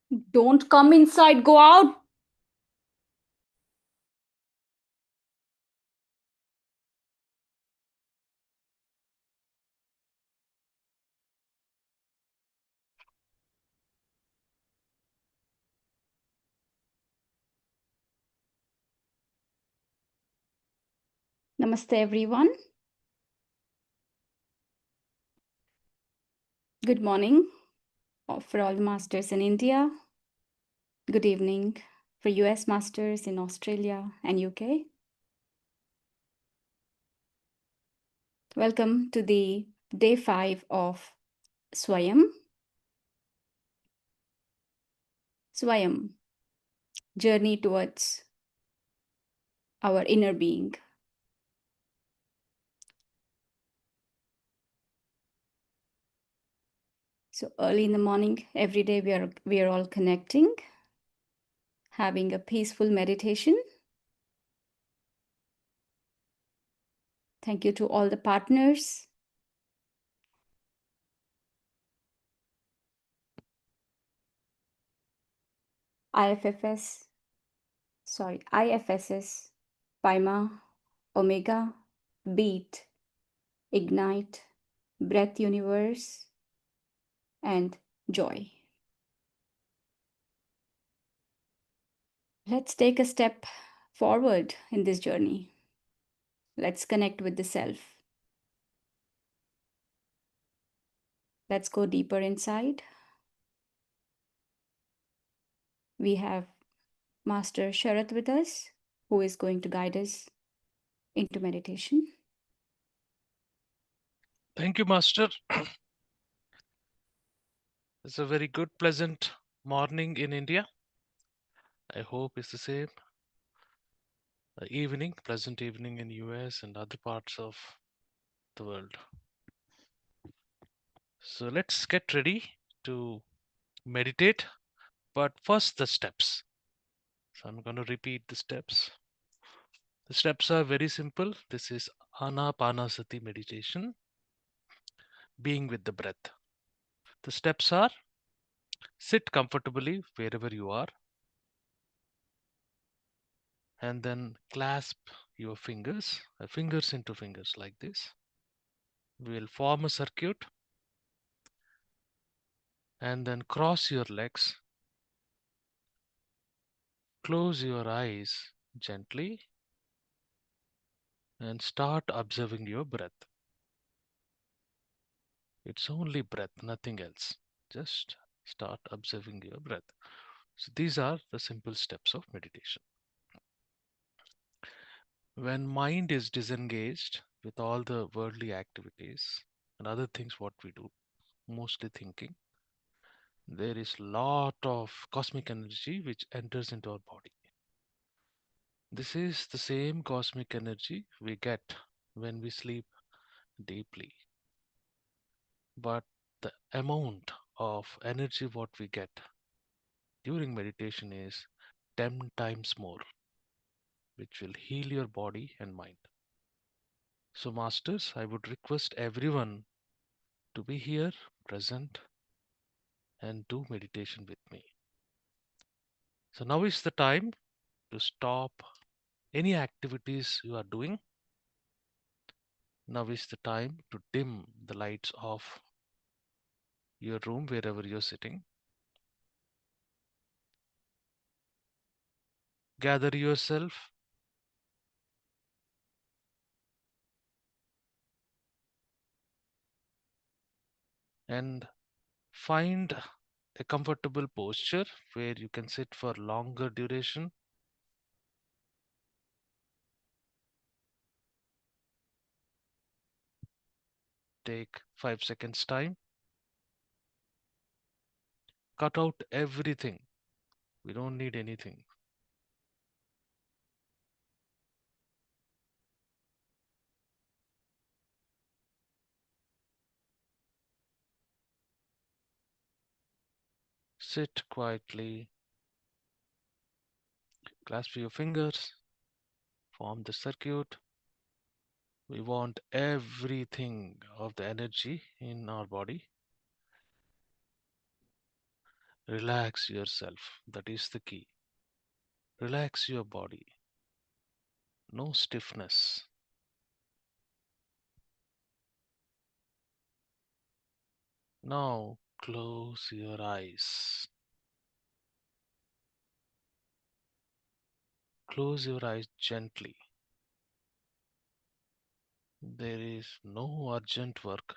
Don't come inside, go out. Namaste, everyone. Good morning for all the masters in India. Good evening for US masters in Australia and UK. Welcome to the day 5 of Swayam. Swayam, journey towards our inner being. So early in the morning, every day we are all connecting, having a peaceful meditation. Thank you to all the partners. IFSS, Paima, Omega, Beat, Ignite, Breath Universe, and Joy. Let's take a step forward in this journey. Let's connect with the self. Let's go deeper inside. We have Master Sharath with us, who is going to guide us into meditation. Thank you, Master. It's a very good, pleasant morning in India. I hope it's the same. Evening, pleasant evening in US and other parts of the world. So let's get ready to meditate. But first, the steps. So I'm going to repeat the steps. The steps are very simple. This is Anapanasati meditation, being with the breath. The steps are: sit comfortably wherever you are, and then clasp your fingers into fingers like this. We will form a circuit and then cross your legs, close your eyes gently, and start observing your breath. It's only breath, nothing else. Just start observing your breath. So these are the simple steps of meditation. When mind is disengaged with all the worldly activities and other things what we do, mostly thinking, there is lot of cosmic energy which enters into our body. This is the same cosmic energy we get when we sleep deeply, but the amount of energy what we get during meditation is 10 times more, which will heal your body and mind. So, masters, I would request everyone to be here, present, and do meditation with me. So, now is the time to stop any activities you are doing. Now is the time to dim the lights of your room wherever you're sitting. Gather yourself and find a comfortable posture where you can sit for longer duration. Take 5 seconds time. Cut out everything. We don't need anything. Sit quietly, clasp your fingers, form the circuit. We want everything of the energy in our body Relax yourself. That is the key. Relax your body. No stiffness. Now close your eyes. Close your eyes gently. There is no urgent work.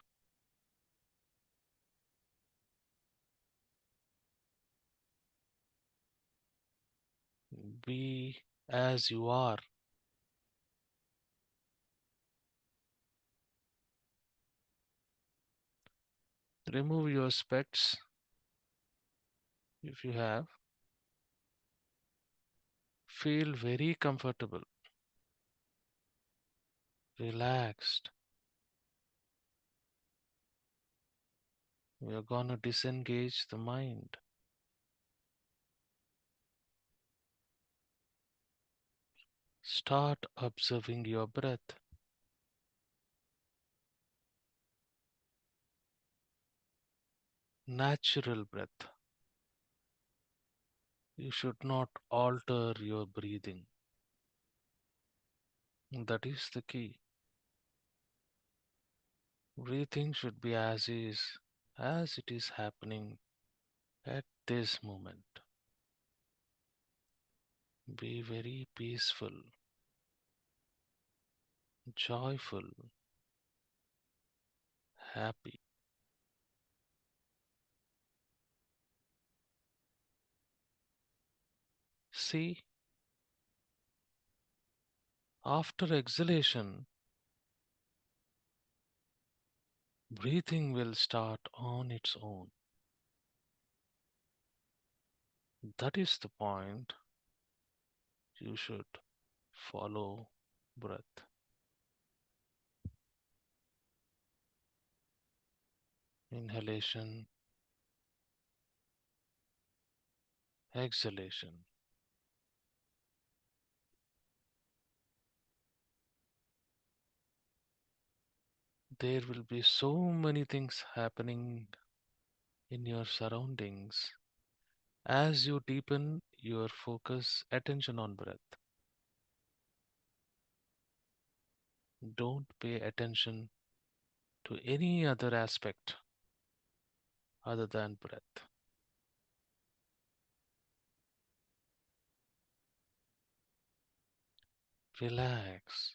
Be as you are. Remove your specs if you have. Feel very comfortable, relaxed. We are gonna disengage the mind. Start observing your breath. Natural breath. You should not alter your breathing. That is the key. Breathing should be as it is happening at this moment. Be very peaceful, joyful, happy. See, after exhalation, breathing will start on its own. That is the point. You should follow breath. Inhalation, exhalation. There will be so many things happening in your surroundings as you deepen your focus attention on breath. Don't pay attention to any other aspect other than breath. Relax.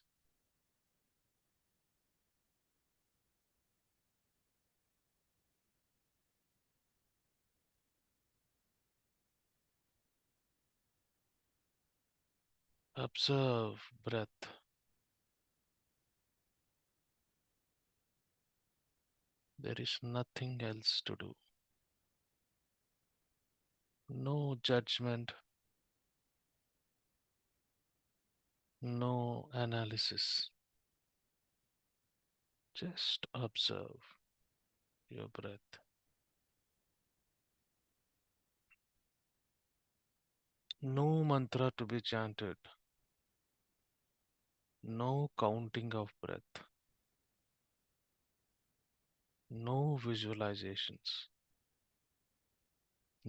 Observe breath. There is nothing else to do. No judgment, no analysis. Just observe your breath. No mantra to be chanted, no counting of breath, no visualizations.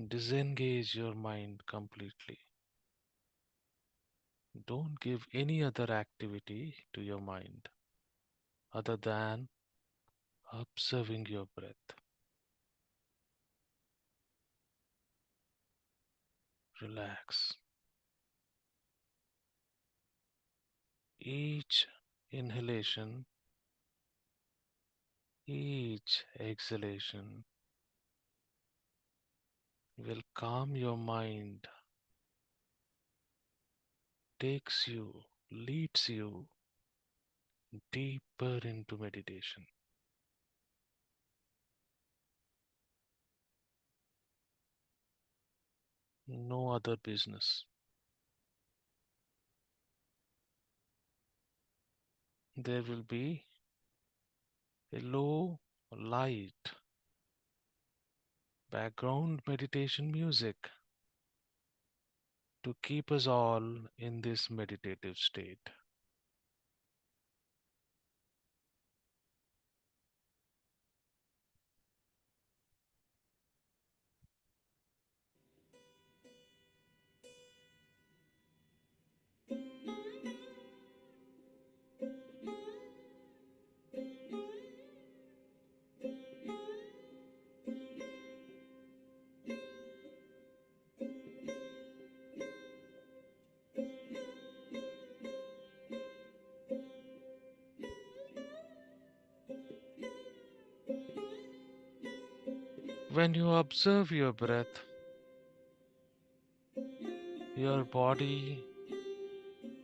Disengage your mind completely. Don't give any other activity to your mind other than observing your breath. Relax. Each inhalation, each exhalation will calm your mind, takes you, leads you deeper into meditation. No other business. There will be a low light background meditation music to keep us all in this meditative state. When you observe your breath, your body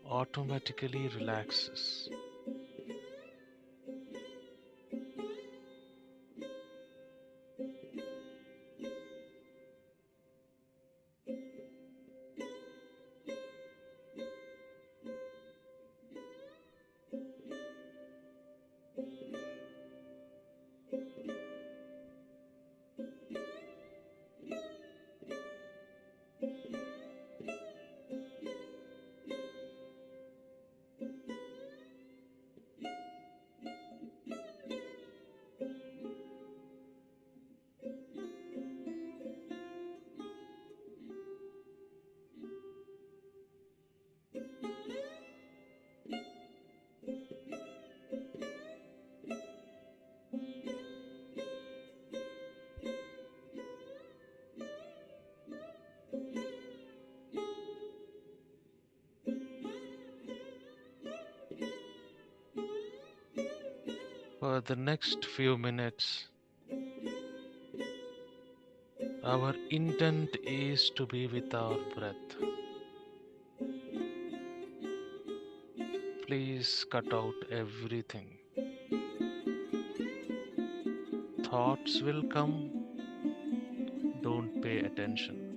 automatically relaxes. For the next few minutes, our intent is to be with our breath. Please cut out everything. Thoughts will come, don't pay attention.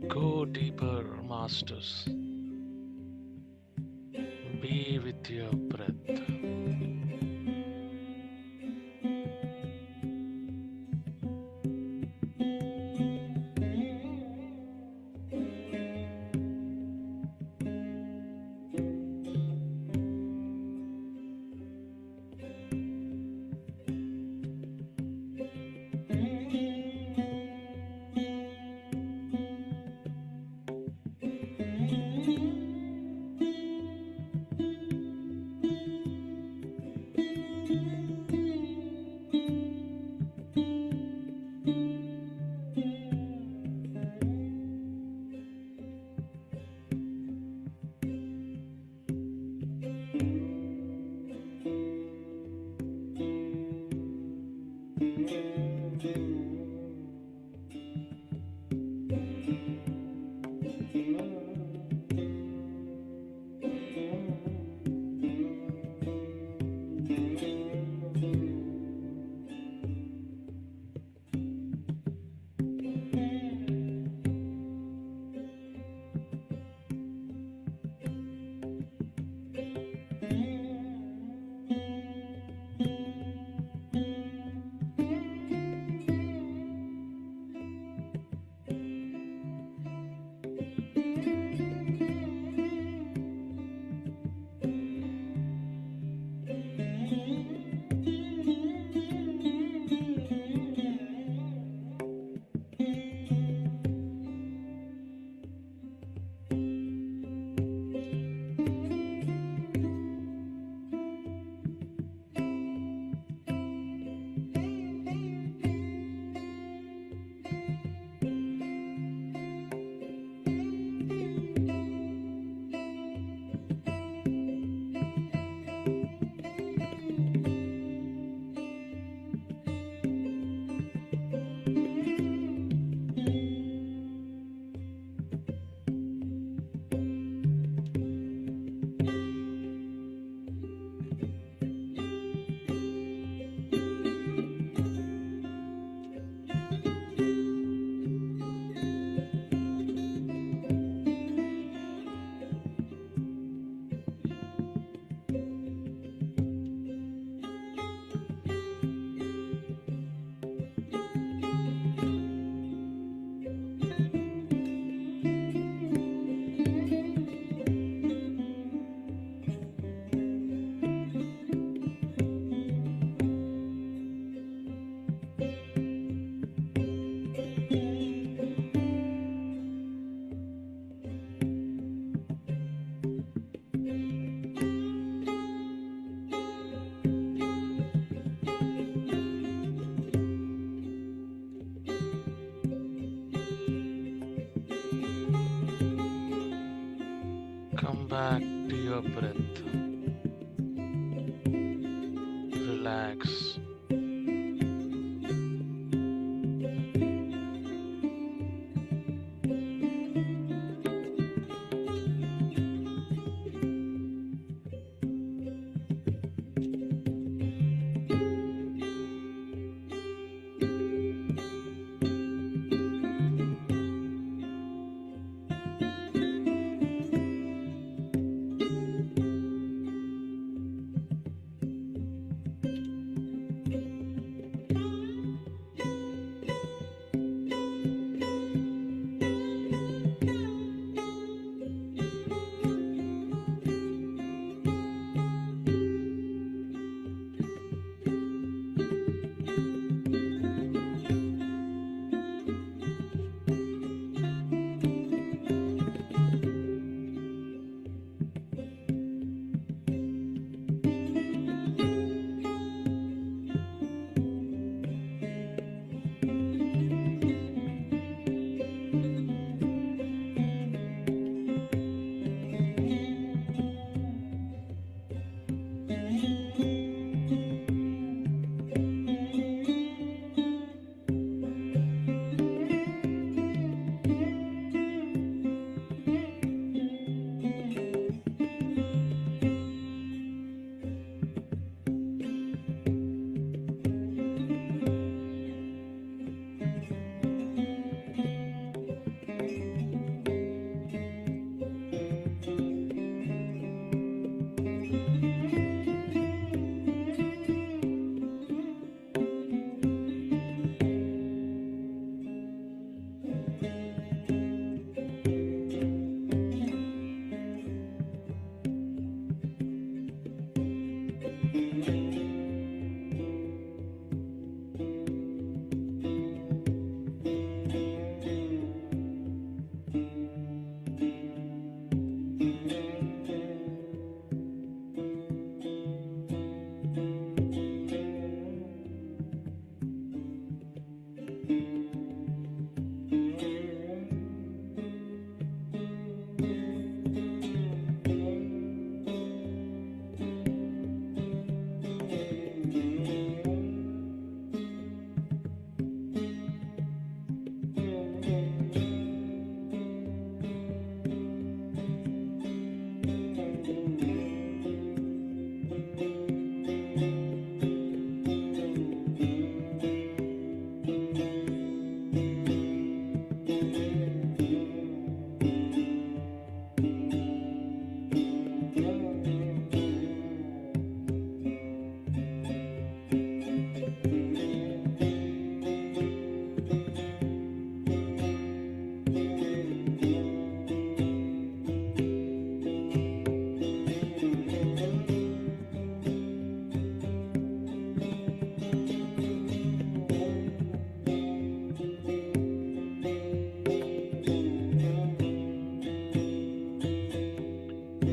Go deeper, masters. Be with your breath. back to your breath. Relax.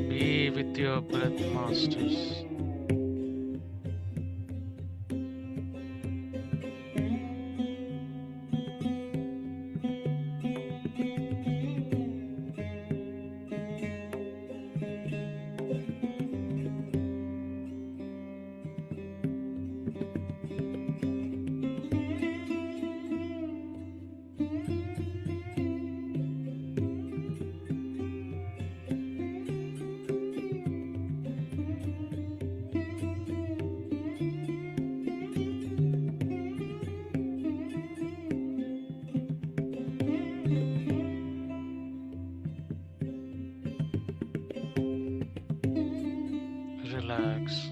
Be with your breath, masters. Relax.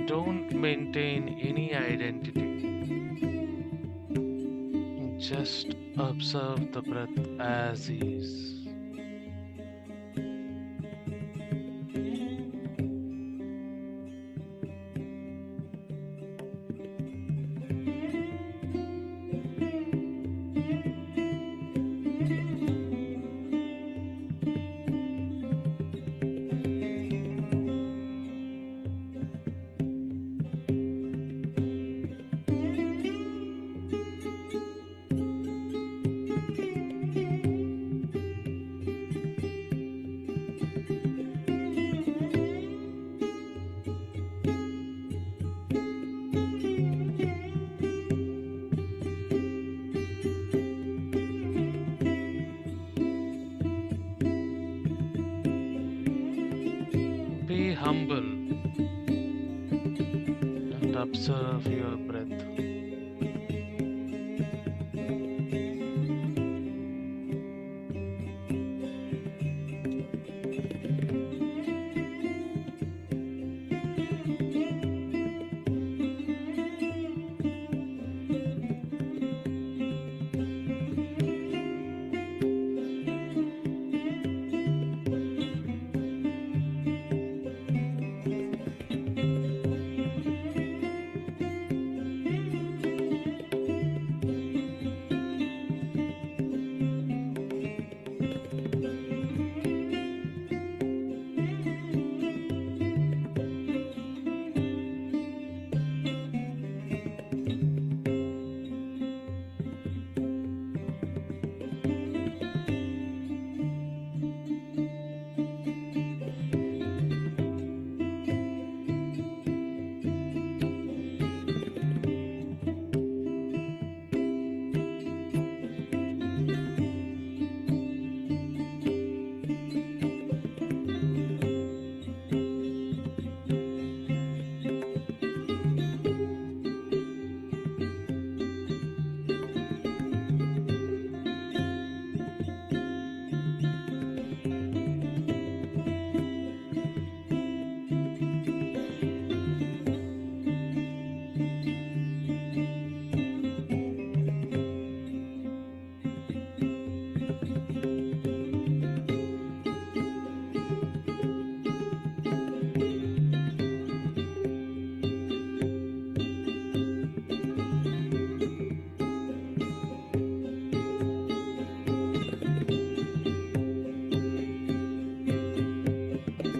Don't maintain any identity. Just observe the breath as is. humble and observe your breath.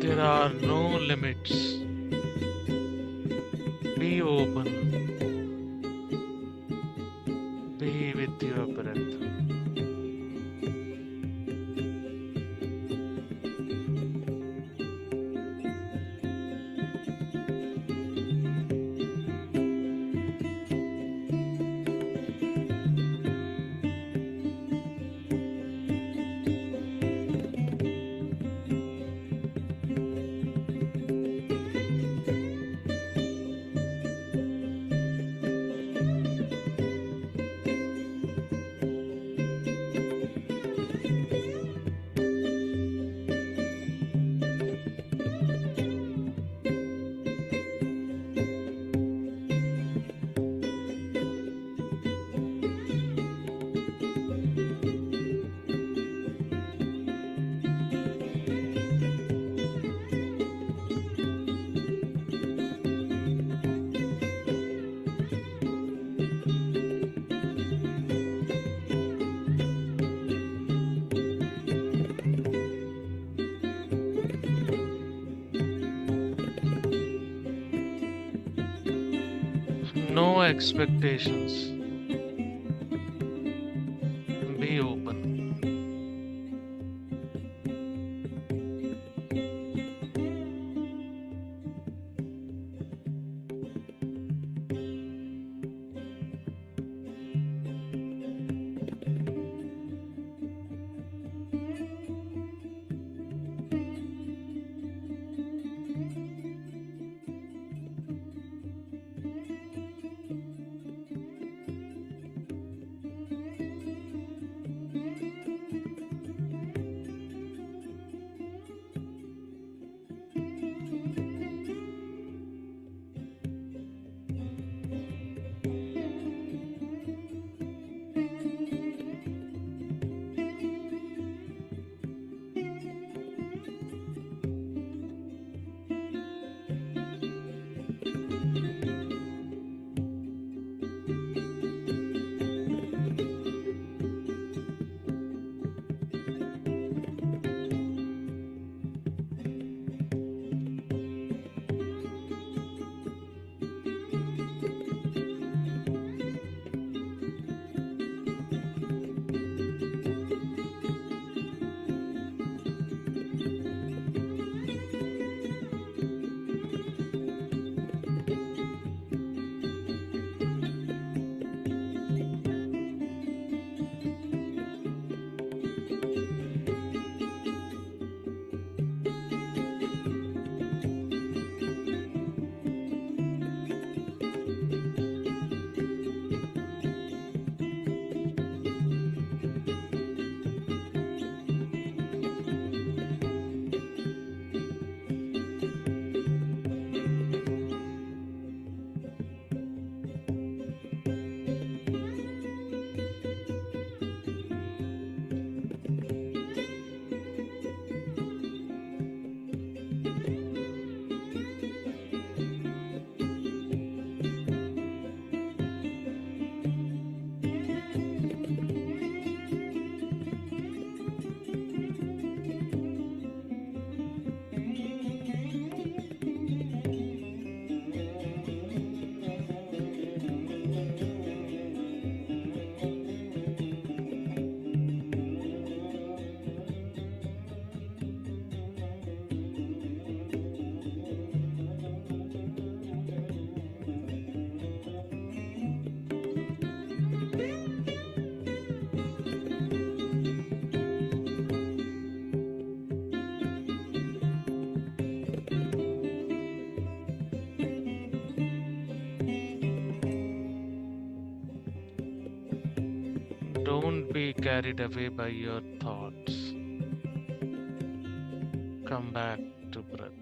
There are no limits. Be open. Be with your breath. No expectations. Be open. carried away by your thoughts. Come back to breath.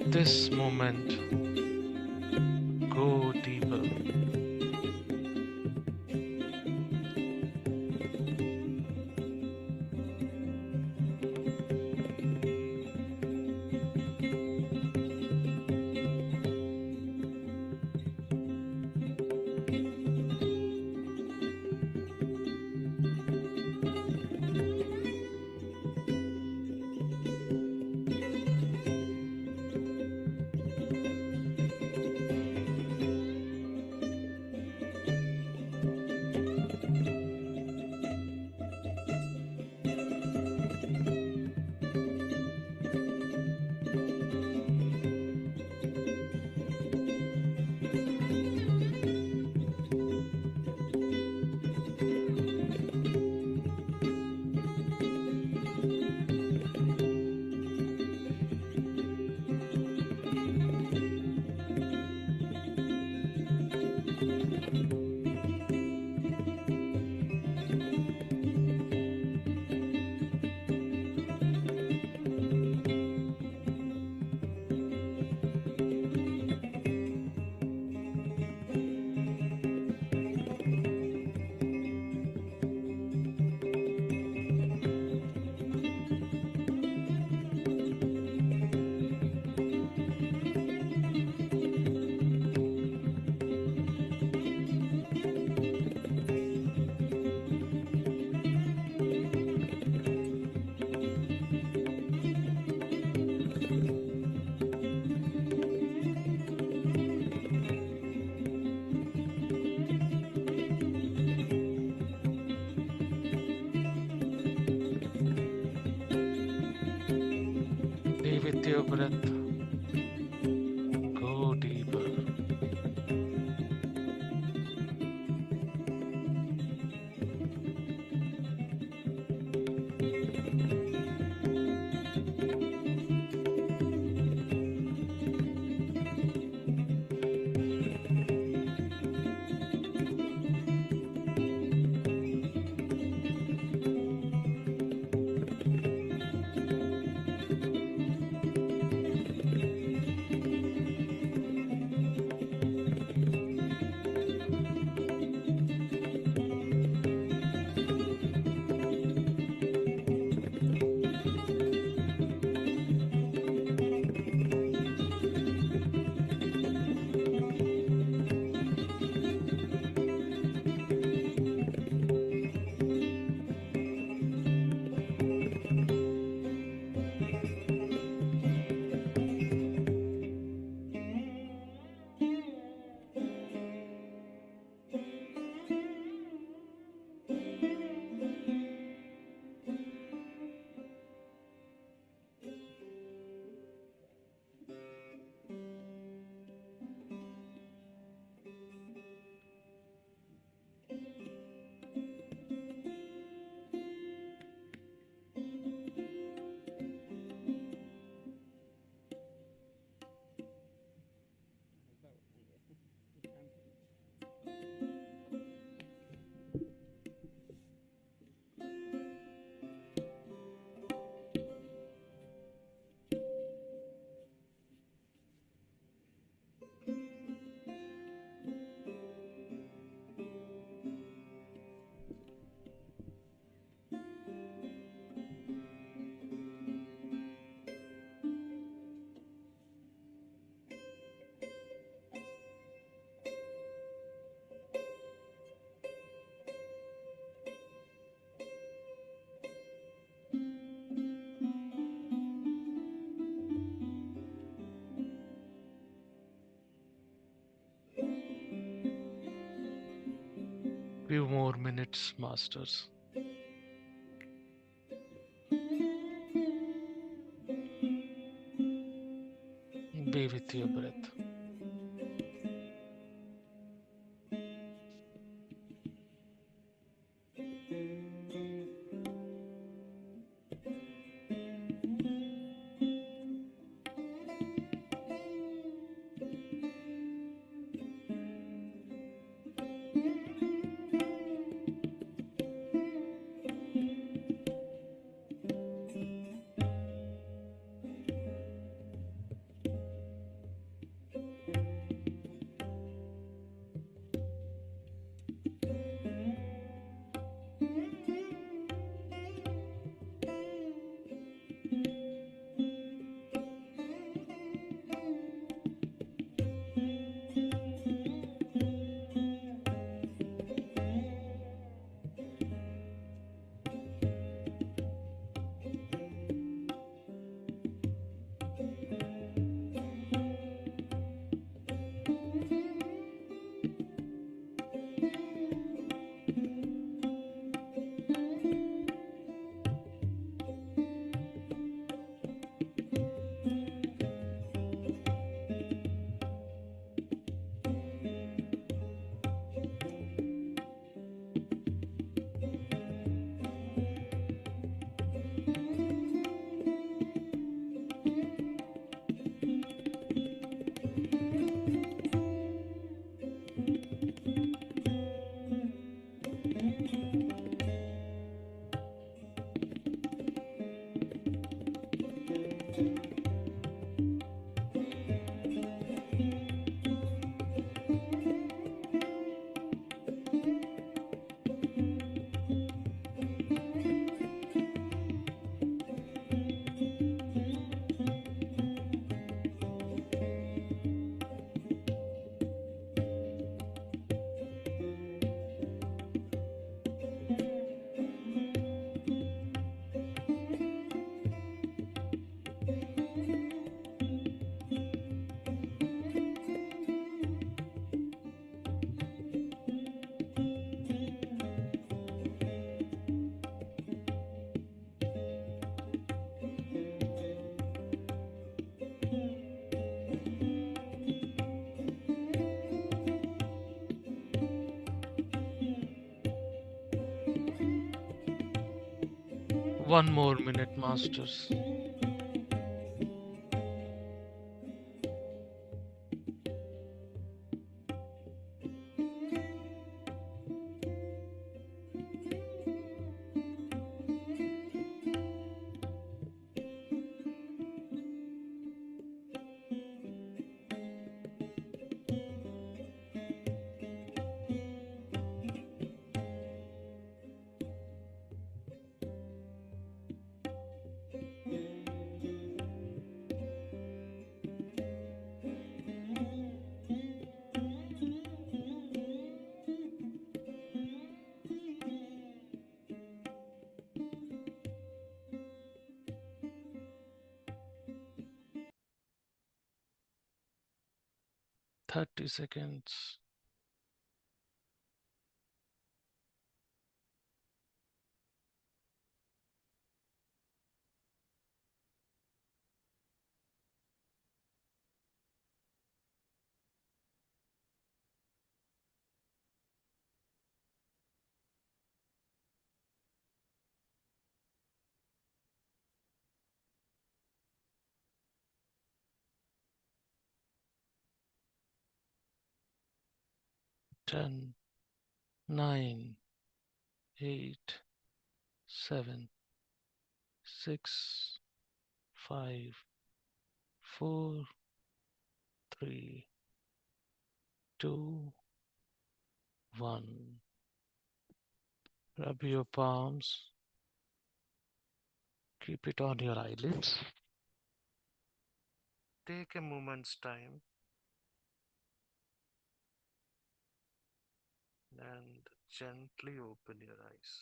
This moment, go deeper. Be with your breath. Few more minutes, masters. Be with your breath. One more minute, masters. 30 seconds. 10, 9, 8, 7, 6, 5, 4, 3, 2, 1. Rub your palms. Keep it on your eyelids. Take a moment's time and gently open your eyes.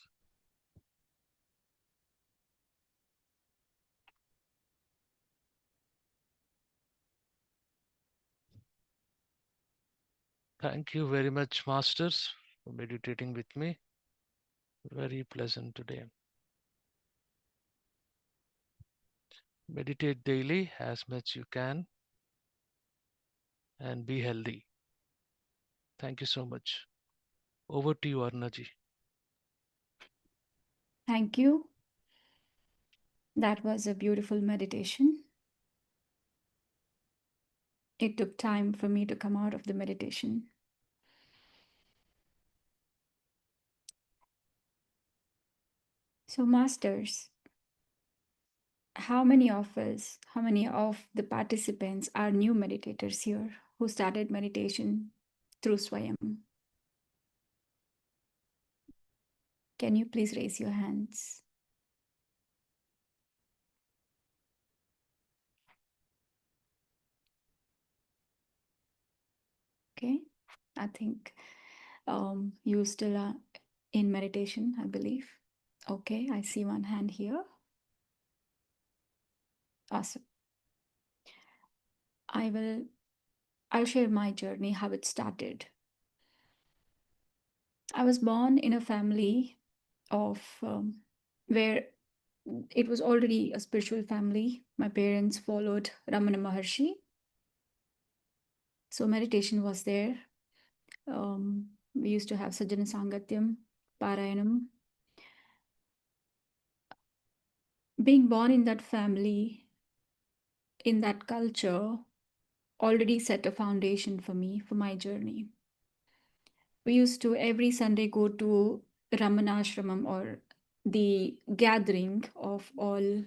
Thank you very much, masters. for meditating with me. Very pleasant today. Meditate daily as much you can and be healthy. Thank you so much. Over to you, Arnaji. Thank you. That was a beautiful meditation. It took time for me to come out of the meditation. So, masters, how many of us, how many of the participants are new meditators here who started meditation through Swayam? Can you please raise your hands? Okay, I think you still are in meditation, I believe. Okay, I see one hand here. Awesome. I'll share my journey, how it started. I was born in a family of where it was already a spiritual family. My parents followed Ramana Maharshi. So meditation was there. We used to have Sajjana Sangatyam, Parayanam. Being born in that family, in that culture, already set a foundation for me, for my journey. We used to every Sunday go to Ramanashramam, or the gathering of all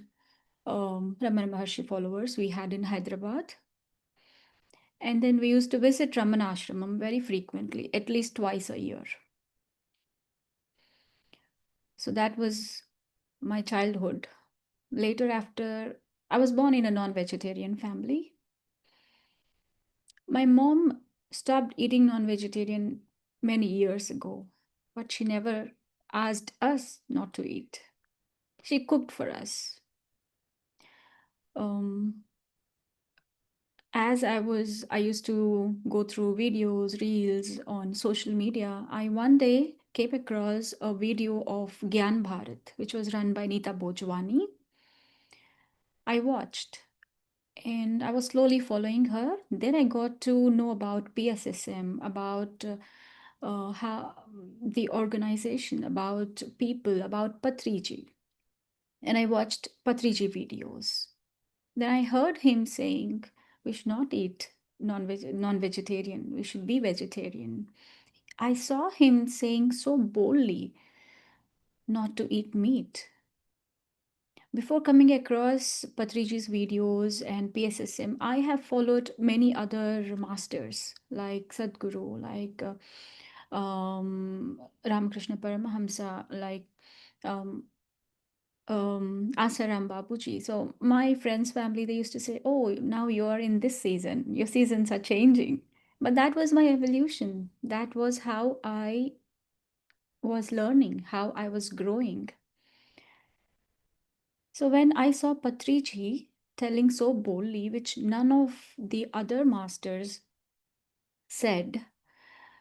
Ramana Maharshi followers we had in Hyderabad. And then we used to visit Ramanashramam very frequently, at least twice a year. So that was my childhood. Later, after I was born in a non vegetarian family, my mom stopped eating non vegetarian many years ago, but she never asked us not to eat. She cooked for us. Um, as I used to go through videos, reels on social media. I one day came across a video of Gyan Bharat, which was run by Neeta Bhojwani. I watched and I was slowly following her. Then I got to know about PSSM, about how the organization, about people, about Patriji. And I watched Patriji videos. Then I heard him saying, we should not eat non-vegetarian, we should be vegetarian. I saw him saying so boldly not to eat meat. Before coming across Patriji's videos and PSSM, I have followed many other masters like Sadhguru, like Ramakrishna Paramahamsa, like um, Asaram Babuji. So my friends' family, they used to say, "Oh, now you're in this season. Your seasons are changing." But that was my evolution. That was how I was learning, how I was growing. So when I saw Patriji telling so boldly, which none of the other masters said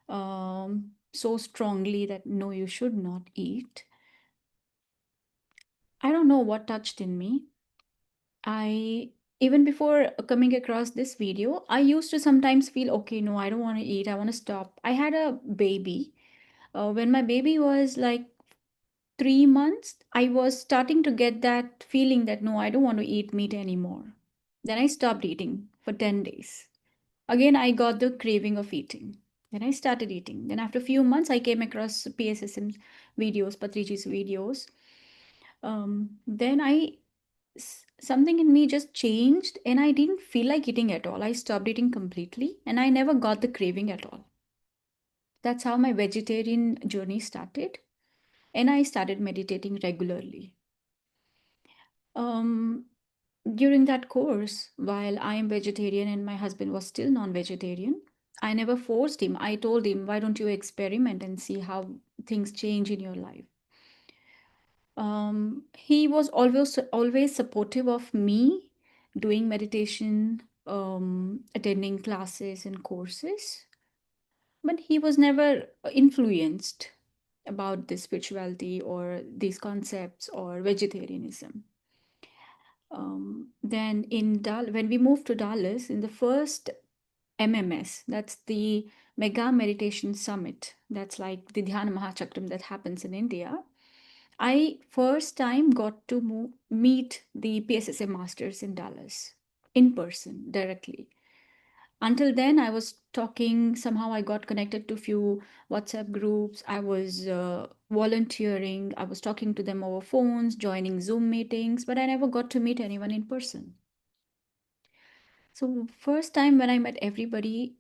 so strongly that no, you should not eat, I don't know what touched in me. I even before coming across this video, I used to sometimes feel okay, no, I don't want to eat, I want to stop. I had a baby. When my baby was like 3 months, I was starting to get that feeling that no, I don't want to eat meat anymore. Then I stopped eating for 10 days. Again, I got the craving of eating. Then I started eating. Then after a few months, I came across PSSM's videos, Patriji's videos. Then something in me just changed and I didn't feel like eating at all. I stopped eating completely and I never got the craving at all. That's how my vegetarian journey started. And I started meditating regularly. Um, During that course, while I am vegetarian and my husband was still non vegetarian, I never forced him. I told him, why don't you experiment and see how things change in your life? He was always supportive of me doing meditation, attending classes and courses. but he was never influenced about this spirituality or these concepts or vegetarianism. Then when we moved to Dallas in the first MMS, that's the Mega Meditation Summit. That's like the Dhyana Mahachakram that happens in India. I first time got to meet the PSSM masters in Dallas in person directly. Until then, I was talking, somehow I got connected to few WhatsApp groups. I was volunteering. I was talking to them over phones, joining Zoom meetings, but I never got to meet anyone in person. So first time when I met everybody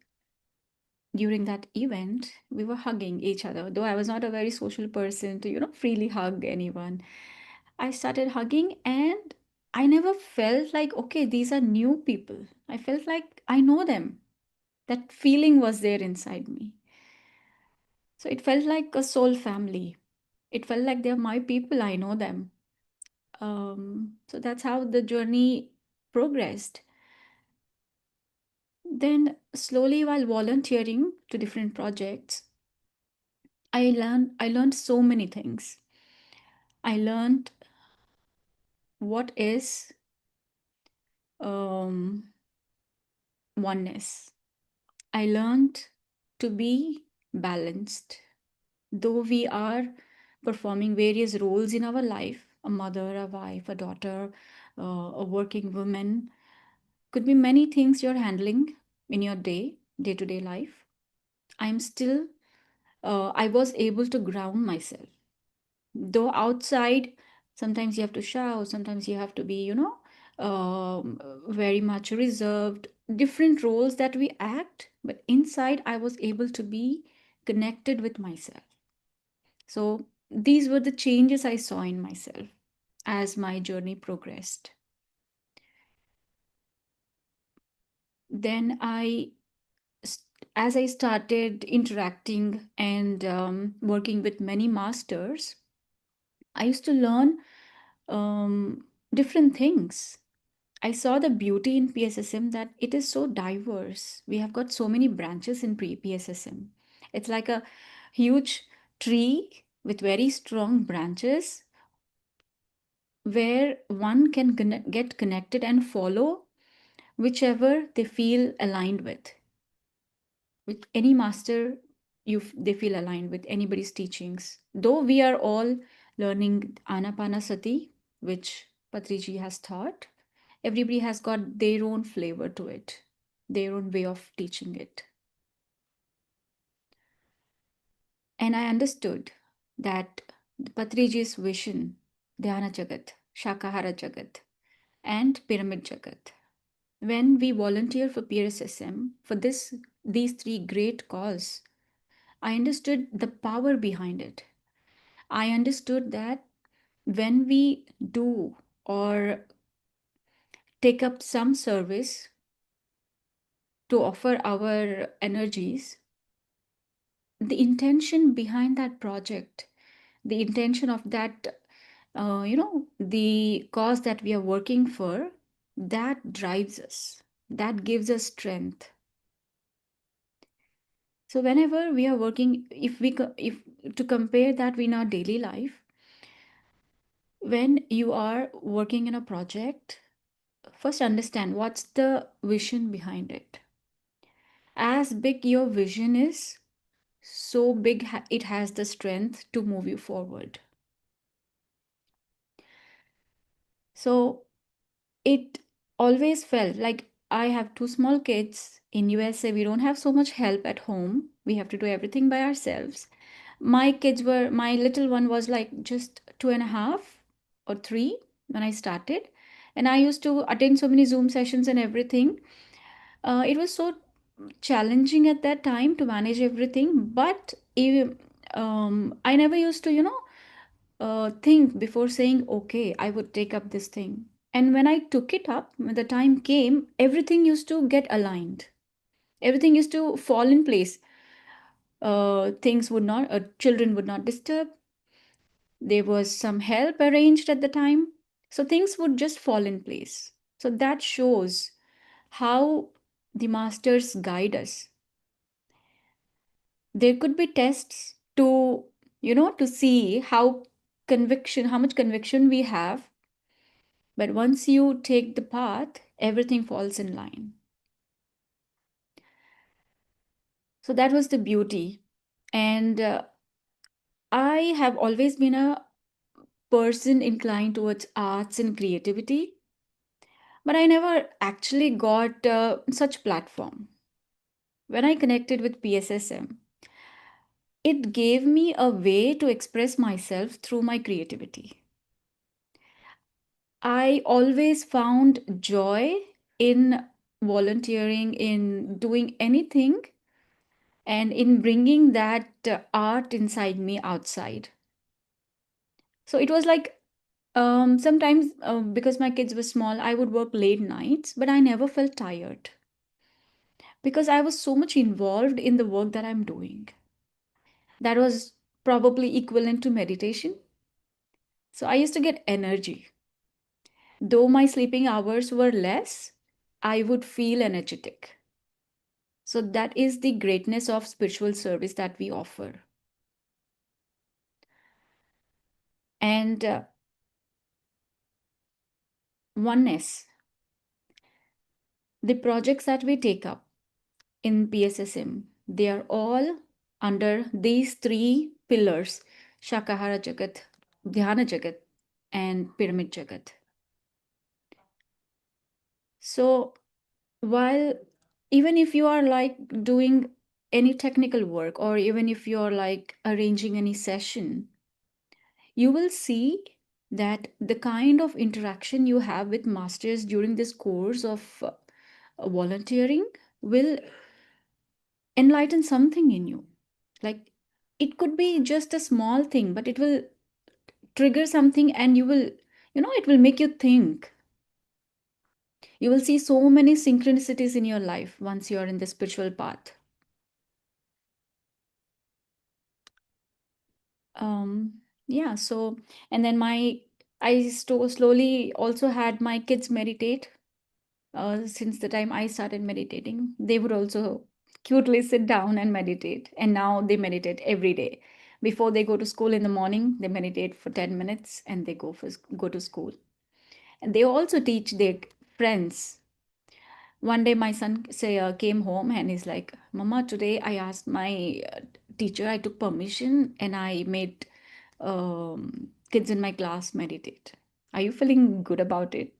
during that event, we were hugging each other. Though I was not a very social person to, freely hug anyone. I started hugging and I never felt like, okay, these are new people. I felt like I know them. That feeling was there inside me. So it felt like a soul family. It felt like they're my people, I know them. So that's how the journey progressed. Then, slowly, while volunteering to different projects, I learned so many things. I learned what is um, oneness. I learned to be balanced. Though we are performing various roles in our life, a mother, a wife, a daughter, a working woman, could be many things you're handling in your day to day life. I'm still, I was able to ground myself. Though outside, sometimes you have to shout, sometimes you have to be, very much reserved, different roles that we act, but inside, I was able to be connected with myself. So these were the changes I saw in myself as my journey progressed. Then as I started interacting and working with many masters, I used to learn different things. I saw the beauty in PSSM that it is so diverse. We have got so many branches in PSSM. It's like a huge tree with very strong branches where one can get connected and follow whichever they feel aligned with any master they feel aligned with anybody's teachings. Though we are all learning Anapanasati, which Patriji has taught, everybody has got their own flavor to it, their own way of teaching it. And I understood that Patriji's vision, Dhyana Jagat, Shakahara Jagat, and Pyramid Jagat. When we volunteer for PSSM for these three great cause, I understood the power behind it. I understood that when we do or take up some service to offer our energies, the intention behind that project, the intention of that, the cause that we are working for, that drives us, that gives us strength. So whenever we are working, if to compare that in our daily life, when you are working in a project, first understand what's the vision behind it. As big your vision is, so big it has the strength to move you forward. So it always felt like I have two small kids. In USA, we don't have so much help at home. We have to do everything by ourselves. My little one was like just 2.5 or 3 when I started. And I used to attend so many Zoom sessions and everything. It was so challenging at that time to manage everything, but I never used to, think before saying, okay, I would take up this thing. And when I took it up, when the time came, everything used to get aligned. Everything used to fall in place. Things would not, children would not disturb. There was some help arranged at the time. So things would just fall in place. So that shows how the masters guide us. There could be tests to, to see how much conviction we have. But once you take the path, everything falls in line. So that was the beauty. And I have always been a person inclined towards arts and creativity, but I never actually got such platform. When I connected with PSSM, it gave me a way to express myself through my creativity. I always found joy in volunteering, in doing anything, and in bringing that art inside me outside. So it was like, sometimes, because my kids were small, I would work late nights, but I never felt tired because I was so much involved in the work that I'm doing. That was probably equivalent to meditation. So I used to get energy. Though my sleeping hours were less, I would feel energetic. So that is the greatness of spiritual service that we offer. And oneness, the projects that we take up in PSSM, they are all under these three pillars: Shakahara Jagat, Dhyana Jagat, and Pyramid Jagat. So, while even if you are like doing any technical work, or even if you're like arranging any session, you will see that the kind of interaction you have with masters during this course of volunteering will enlighten something in you. Like, it could be just a small thing, but it will trigger something, and it will make you think. You will see so many synchronicities in your life once you are in the spiritual path. Yeah, so, and then slowly also had my kids meditate. Since the time I started meditating, they would also cutely sit down and meditate. And now they meditate every day. Before they go to school in the morning, they meditate for 10 minutes and they go to school. And they also teach their friends. One day, my son came home and he's like, Mama, today I asked my teacher, I took permission and I made kids in my class meditate. Are you feeling good about it?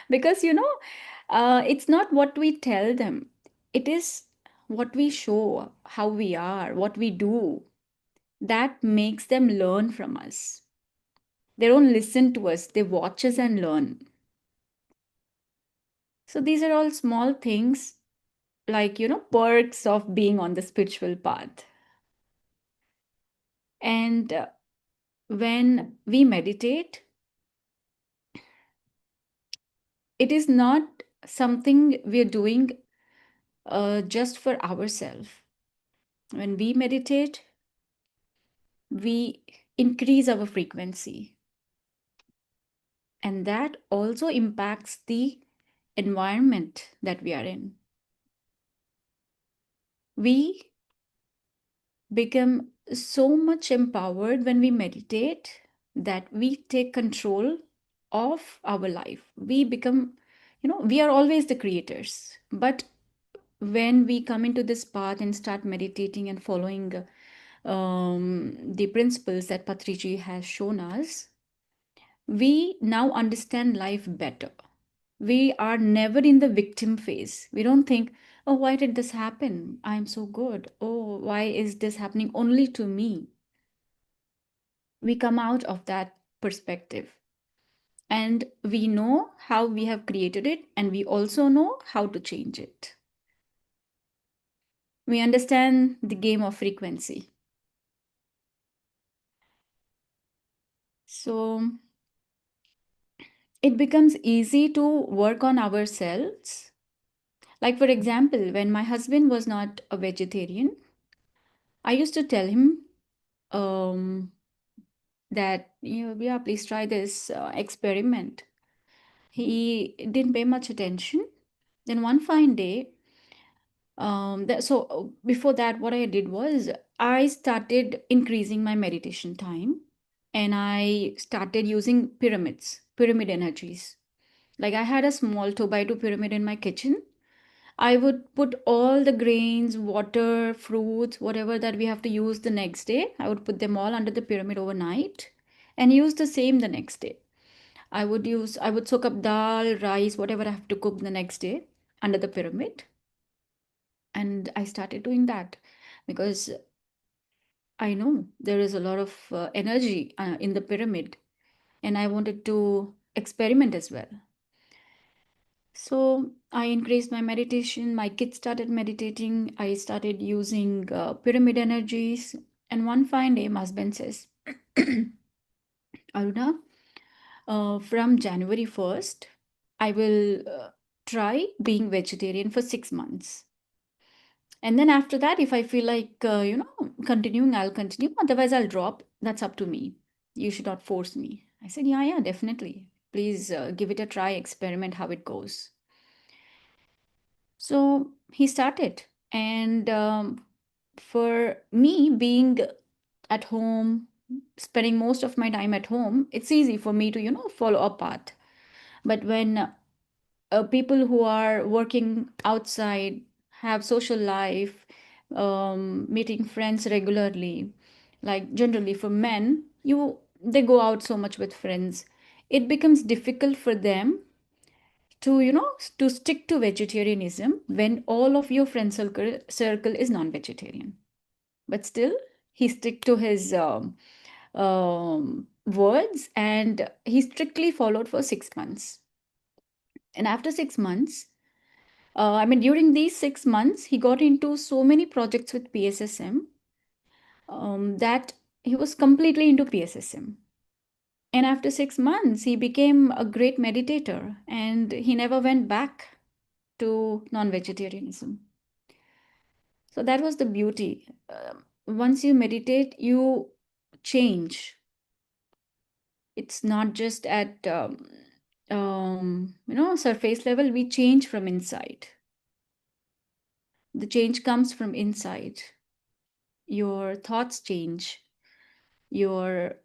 Because, it's not what we tell them, it is what we show, how we are, what we do, that makes them learn from us. They don't listen to us, they watch us and learn. So these are all small things, like, perks of being on the spiritual path. And when we meditate, it is not something we're doing just for ourselves. When we meditate, we increase our frequency, and that also impacts the environment that we are in. We become so much empowered when we meditate that we take control of our life. We become, we are always the creators. But when we come into this path and start meditating and following the principles that Patriji has shown us, we now understand life better. We are never in the victim phase. We don't think, oh, why did this happen? I'm so good. Oh, why is this happening only to me? We come out of that perspective, and we know how we have created it, and we also know how to change it. We understand the game of frequency. So it becomes easy to work on ourselves. Like, for example, when my husband was not a vegetarian, I used to tell him, um, that, yeah, please try this experiment. He didn't pay much attention. Then one fine day, Before that, what I did was I started increasing my meditation time, and I started using pyramid energies. Like I had a small 2 by 2 pyramid in my kitchen. I would put all the grains, water, fruits, whatever that we have to use the next day. I would put them all under the pyramid overnight and use the same the next day. I would soak up dal, rice, whatever I have to cook the next day under the pyramid. And I started doing that because I know there is a lot of energy in the pyramid, and I wanted to experiment as well. So I increased my meditation. My kids started meditating. I started using pyramid energies. And one fine day, my husband says, Aruna, from January 1st, I will try being vegetarian for 6 months. And then after that, if I feel like, continuing, I'll continue. Otherwise, I'll drop. That's up to me. You should not force me. I said, yeah, yeah, definitely. Please give it a try, experiment how it goes. So he started. And for me, being at home, spending most of my time at home, it's easy for me to, follow a path. But when people who are working outside, have social life, meeting friends regularly, like generally for men, they go out so much with friends. It becomes difficult for them to to stick to vegetarianism when all of your friend circle is non-vegetarian. But still, he stick to his words, and he strictly followed for 6 months. And after 6 months, during these 6 months, he got into so many projects with PSSM, that he was completely into PSSM. And after 6 months, he became a great meditator, and he never went back to non vegetarianism. So that was the beauty. Once you meditate, you change. It's not just at surface level. We change from inside. The change comes from inside. Your thoughts change. Your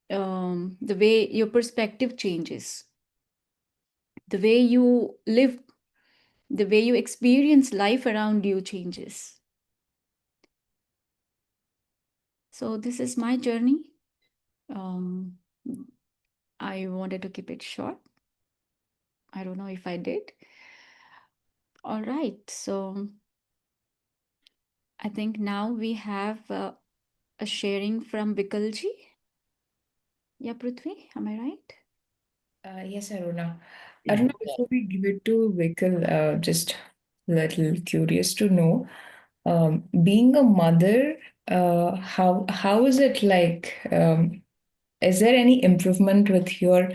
The way your perspective changes. The way you live, the way you experience life around you changes. So this is my journey. Um, I wanted to keep it short. I don't know if I did. All right. So I think now we have a sharing from Vikalji. Yeah, Prithvi, am I right? Yes, Aruna. Aruna, before we give it to Vikal, just a little curious to know, being a mother, how is it like? Is there any improvement with your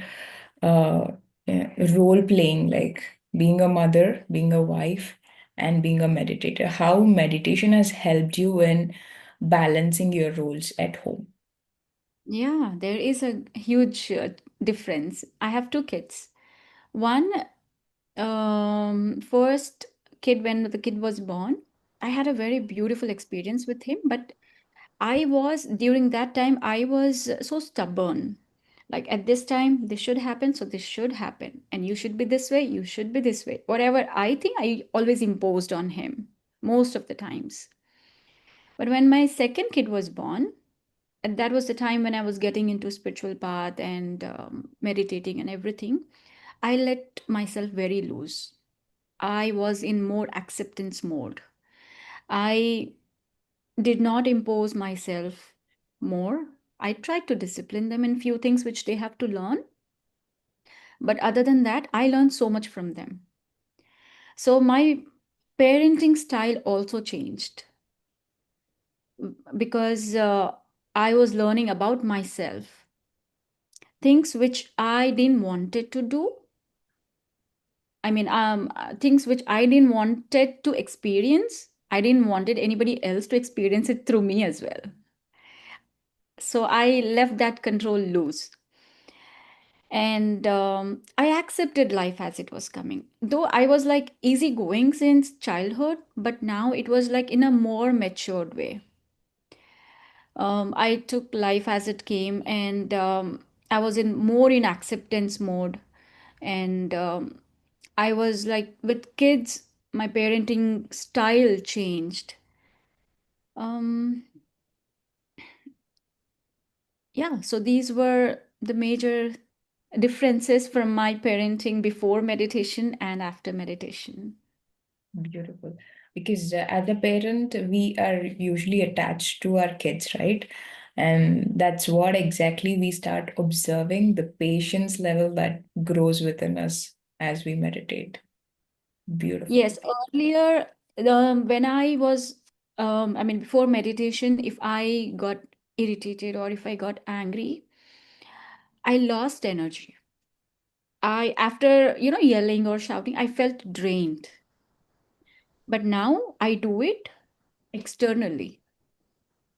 uh, role playing, like being a mother, being a wife, and being a meditator? How meditation has helped you in balancing your roles at home? Yeah, there is a huge difference. I have two kids. One, first kid, when the kid was born, I had a very beautiful experience with him. But during that time, I was so stubborn. Like at this time, this should happen, so this should happen. And you should be this way, you should be this way. Whatever I think, I always imposed on him most of the times. But when my second kid was born, and that was the time when I was getting into spiritual path and meditating and everything, I let myself very loose. I was in more acceptance mode. I did not impose myself more. I tried to discipline them in few things which they have to learn, but other than that, I learned so much from them. So my parenting style also changed because I was learning about myself, things which I didn't wanted to do. Things which I didn't wanted to experience. I didn't wanted anybody else to experience it through me as well. So I left that control loose. And I accepted life as it was coming, though I was like easygoing since childhood, but now it was like in a more matured way. I took life as it came, and I was in more in acceptance mode. And I was like, with kids, my parenting style changed. um yeah, so these were the major differences from my parenting before meditation and after meditation. Beautiful. Because as a parent, we are usually attached to our kids, right? And that's what exactly we start observing, the patience level that grows within us as we meditate. Beautiful. Yes, earlier, when I was, I mean, before meditation, if I got irritated or if I got angry, I lost energy. After, yelling or shouting, I felt drained. But now I do it externally.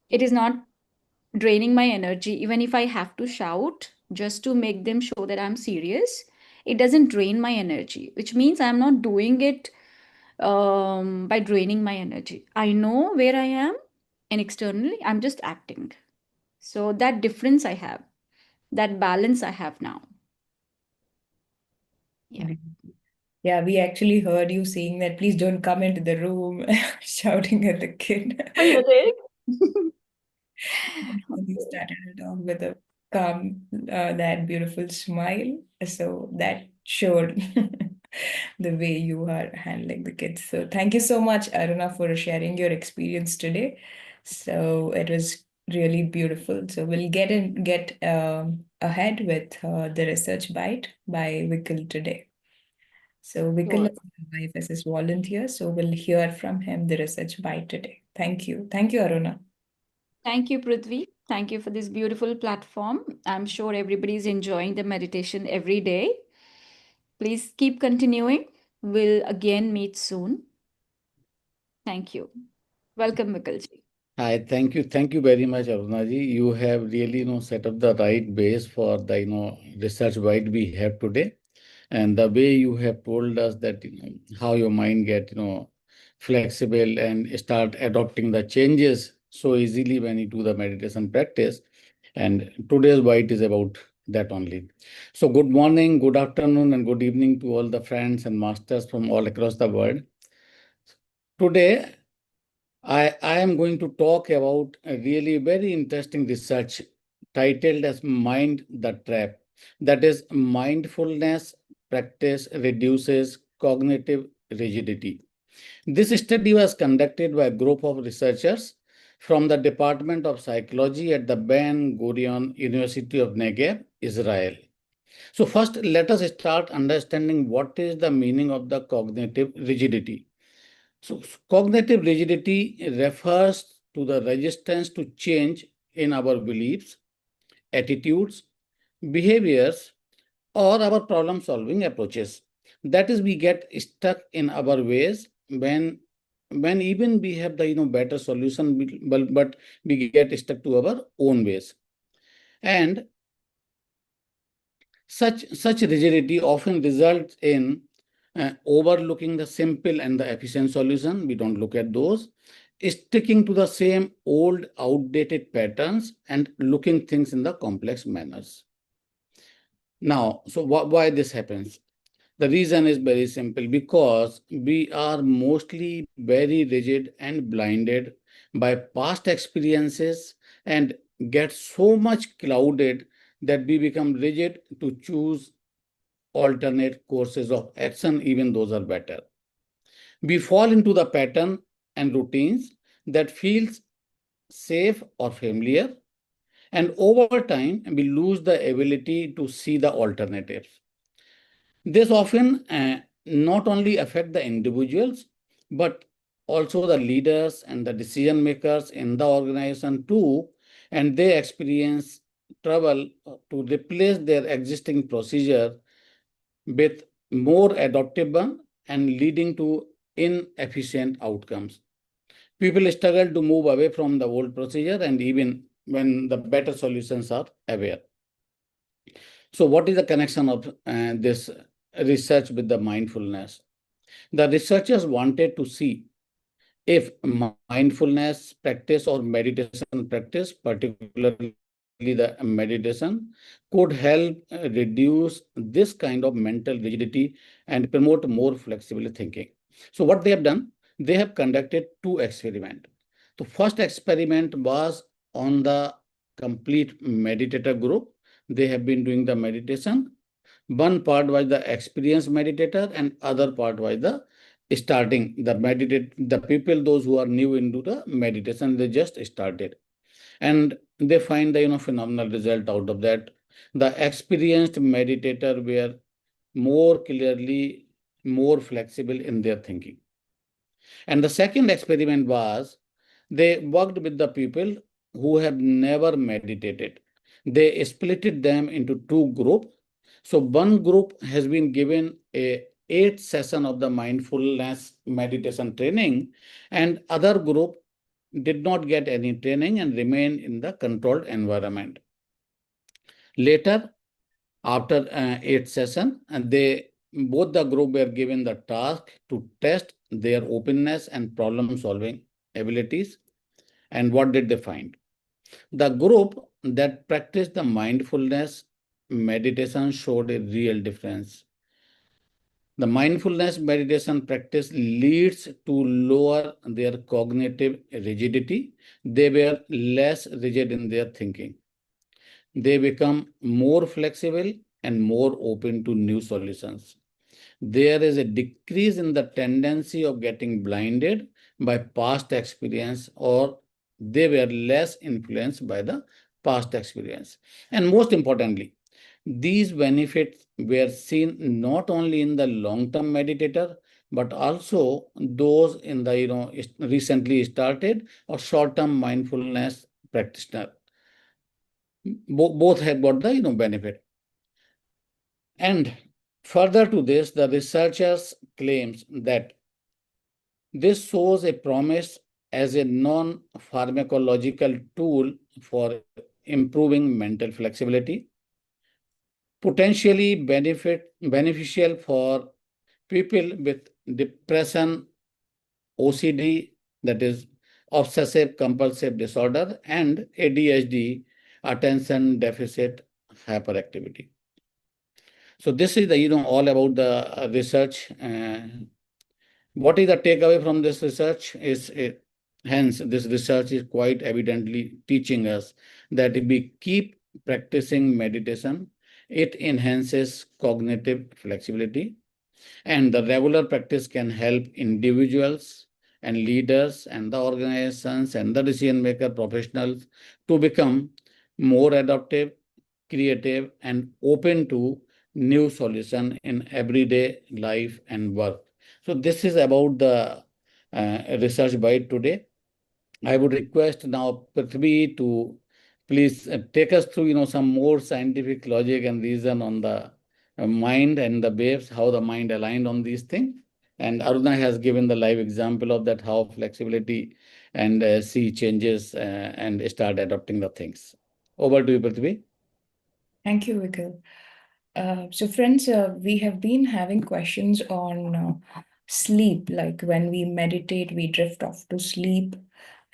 It is not draining my energy. Even if I have to shout just to make them show that I'm serious, it doesn't drain my energy, which means I'm not doing it by draining my energy. I know where I am, and externally, I'm just acting. So that difference I have, that balance I have now. Yeah. Yeah, we actually heard you saying that please don't come into the room shouting at the kid. Oh, you did? And you started it off with a calm, that beautiful smile. So that showed the way you are handling the kids. So thank you so much, Aruna, for sharing your experience today. So it was really beautiful. So we'll get ahead with the research bite by Vikil today. So Vikil Sure. is an IFSS volunteer. So we'll hear from him the research bite today. Thank you. Thank you, Aruna. Thank you, Prithvi. Thank you for this beautiful platform. I'm sure everybody's enjoying the meditation every day. Please keep continuing. We'll again meet soon. Thank you. Welcome, Mikalji. Hi, thank you very much, Arunaji. You have really, set up the right base for the, research bite we have today. And the way you have told us that, how your mind get, flexible and start adopting the changes so easily when you do the meditation practice. And today's bite is about that only. So good morning, good afternoon, and good evening to all the friends and masters from all across the world. Today, I am going to talk about a really very interesting research titled as Mind the Trap. That is, mindfulness practice reduces cognitive rigidity. This study was conducted by a group of researchers from the Department of Psychology at the Ben Gurion University of Negev, Israel. So first, let us start understanding what is the meaning of the cognitive rigidity. So, cognitive rigidity refers to the resistance to change in our beliefs, attitudes, behaviors, or our problem solving approaches. That is, we get stuck in our ways when even we have the better solution, but we get stuck to our own ways. And such rigidity often results in overlooking the simple and the efficient solution. We don't look at those. Sticking to the same old, outdated patterns and looking things in the complex manners. Now, so why this happens? The reason is very simple because we are mostly very rigid and blinded by past experiences and get so much clouded that we become rigid to choose alternate courses of action, even those are better. We fall into the pattern and routines that feels safe or familiar, and over time we lose the ability to see the alternatives. This often not only affect the individuals, but also the leaders and the decision makers in the organization too, and they experience trouble to replace their existing procedure with more adaptable and leading to inefficient outcomes. People struggle to move away from the old procedure and even when the better solutions are aware. So, what is the connection of this research with the mindfulness? The researchers wanted to see if mindfulness practice or meditation practice, particularly the meditation, could help reduce this kind of mental rigidity and promote more flexible thinking. So what they have done, they have conducted two experiments. The first experiment was on the complete meditator group. They have been doing the meditation. One part was the experienced meditator and other part was the starting the people, those who are new into the meditation, they just started, and they find the phenomenal result out of that. The experienced meditator were more clearly more flexible in their thinking. And the second experiment was they worked with the people who have never meditated. They split them into two groups. So one group has been given a 8 session of the mindfulness meditation training, and other group did not get any training and remain in the controlled environment. Later, after 8 session, and they both the group were given the task to test their openness and problem solving abilities. And what did they find? The group that practiced the mindfulness meditation showed a real difference. The mindfulness meditation practice leads to lower their cognitive rigidity. They were less rigid in their thinking. They become more flexible and more open to new solutions. There is a decrease in the tendency of getting blinded by past experience, or they were less influenced by the past experience. And most importantly, these benefits were seen not only in the long-term meditator, but also those in the recently started or short-term mindfulness practitioner. Both have got the benefit. And further to this, the researchers claims that this shows a promise as a non-pharmacological tool for improving mental flexibility, potentially beneficial for people with depression, OCD, that is obsessive compulsive disorder, and ADHD, attention deficit hyperactivity. So this is the all about the research. What is the takeaway from this research is hence this research is quite evidently teaching us that if we keep practicing meditation, it enhances cognitive flexibility, and the regular practice can help individuals and leaders and the organizations and the decision maker professionals to become more adaptive, creative, and open to new solution in everyday life and work. So this is about the research by today. I would request now Prithvi to please take us through some more scientific logic and reason on the mind and the waves, how the mind aligned on these things. And Aruna has given the live example of that, how flexibility and see changes and start adopting the things. Over to you, Prithvi. Thank you, Vikal. So, friends, we have been having questions on sleep. Like when we meditate, we drift off to sleep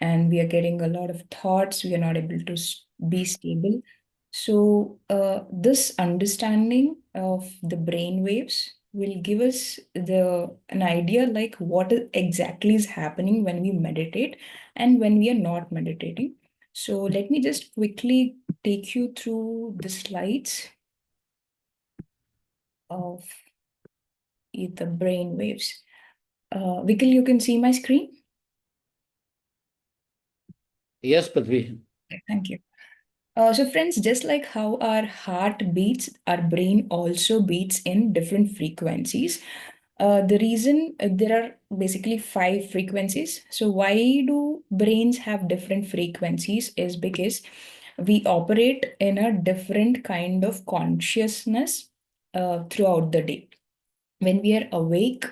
and we are getting a lot of thoughts. We are not able to be stable. So, this understanding of the brain waves will give us an idea like exactly is happening when we meditate and when we are not meditating. So, let me just quickly take you through the slides of the brain waves. Vikal, you can see my screen? Yes, Prithvi. Thank you. So friends, just like how our heart beats, our brain also beats in different frequencies. The reason there are basically 5 frequencies. So why do brains have different frequencies is because we operate in a different kind of consciousness throughout the day. When we are awake,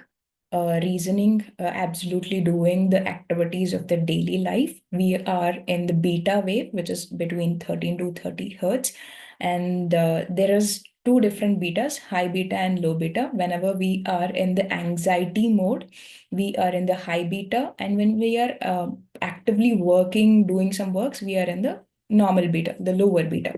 reasoning, absolutely doing the activities of the daily life, we are in the beta wave, which is between 13 to 30 hertz. And there is two different betas, high beta and low beta. Whenever we are in the anxiety mode, we are in the high beta, and when we are actively working, doing some works, we are in the normal beta, the lower beta.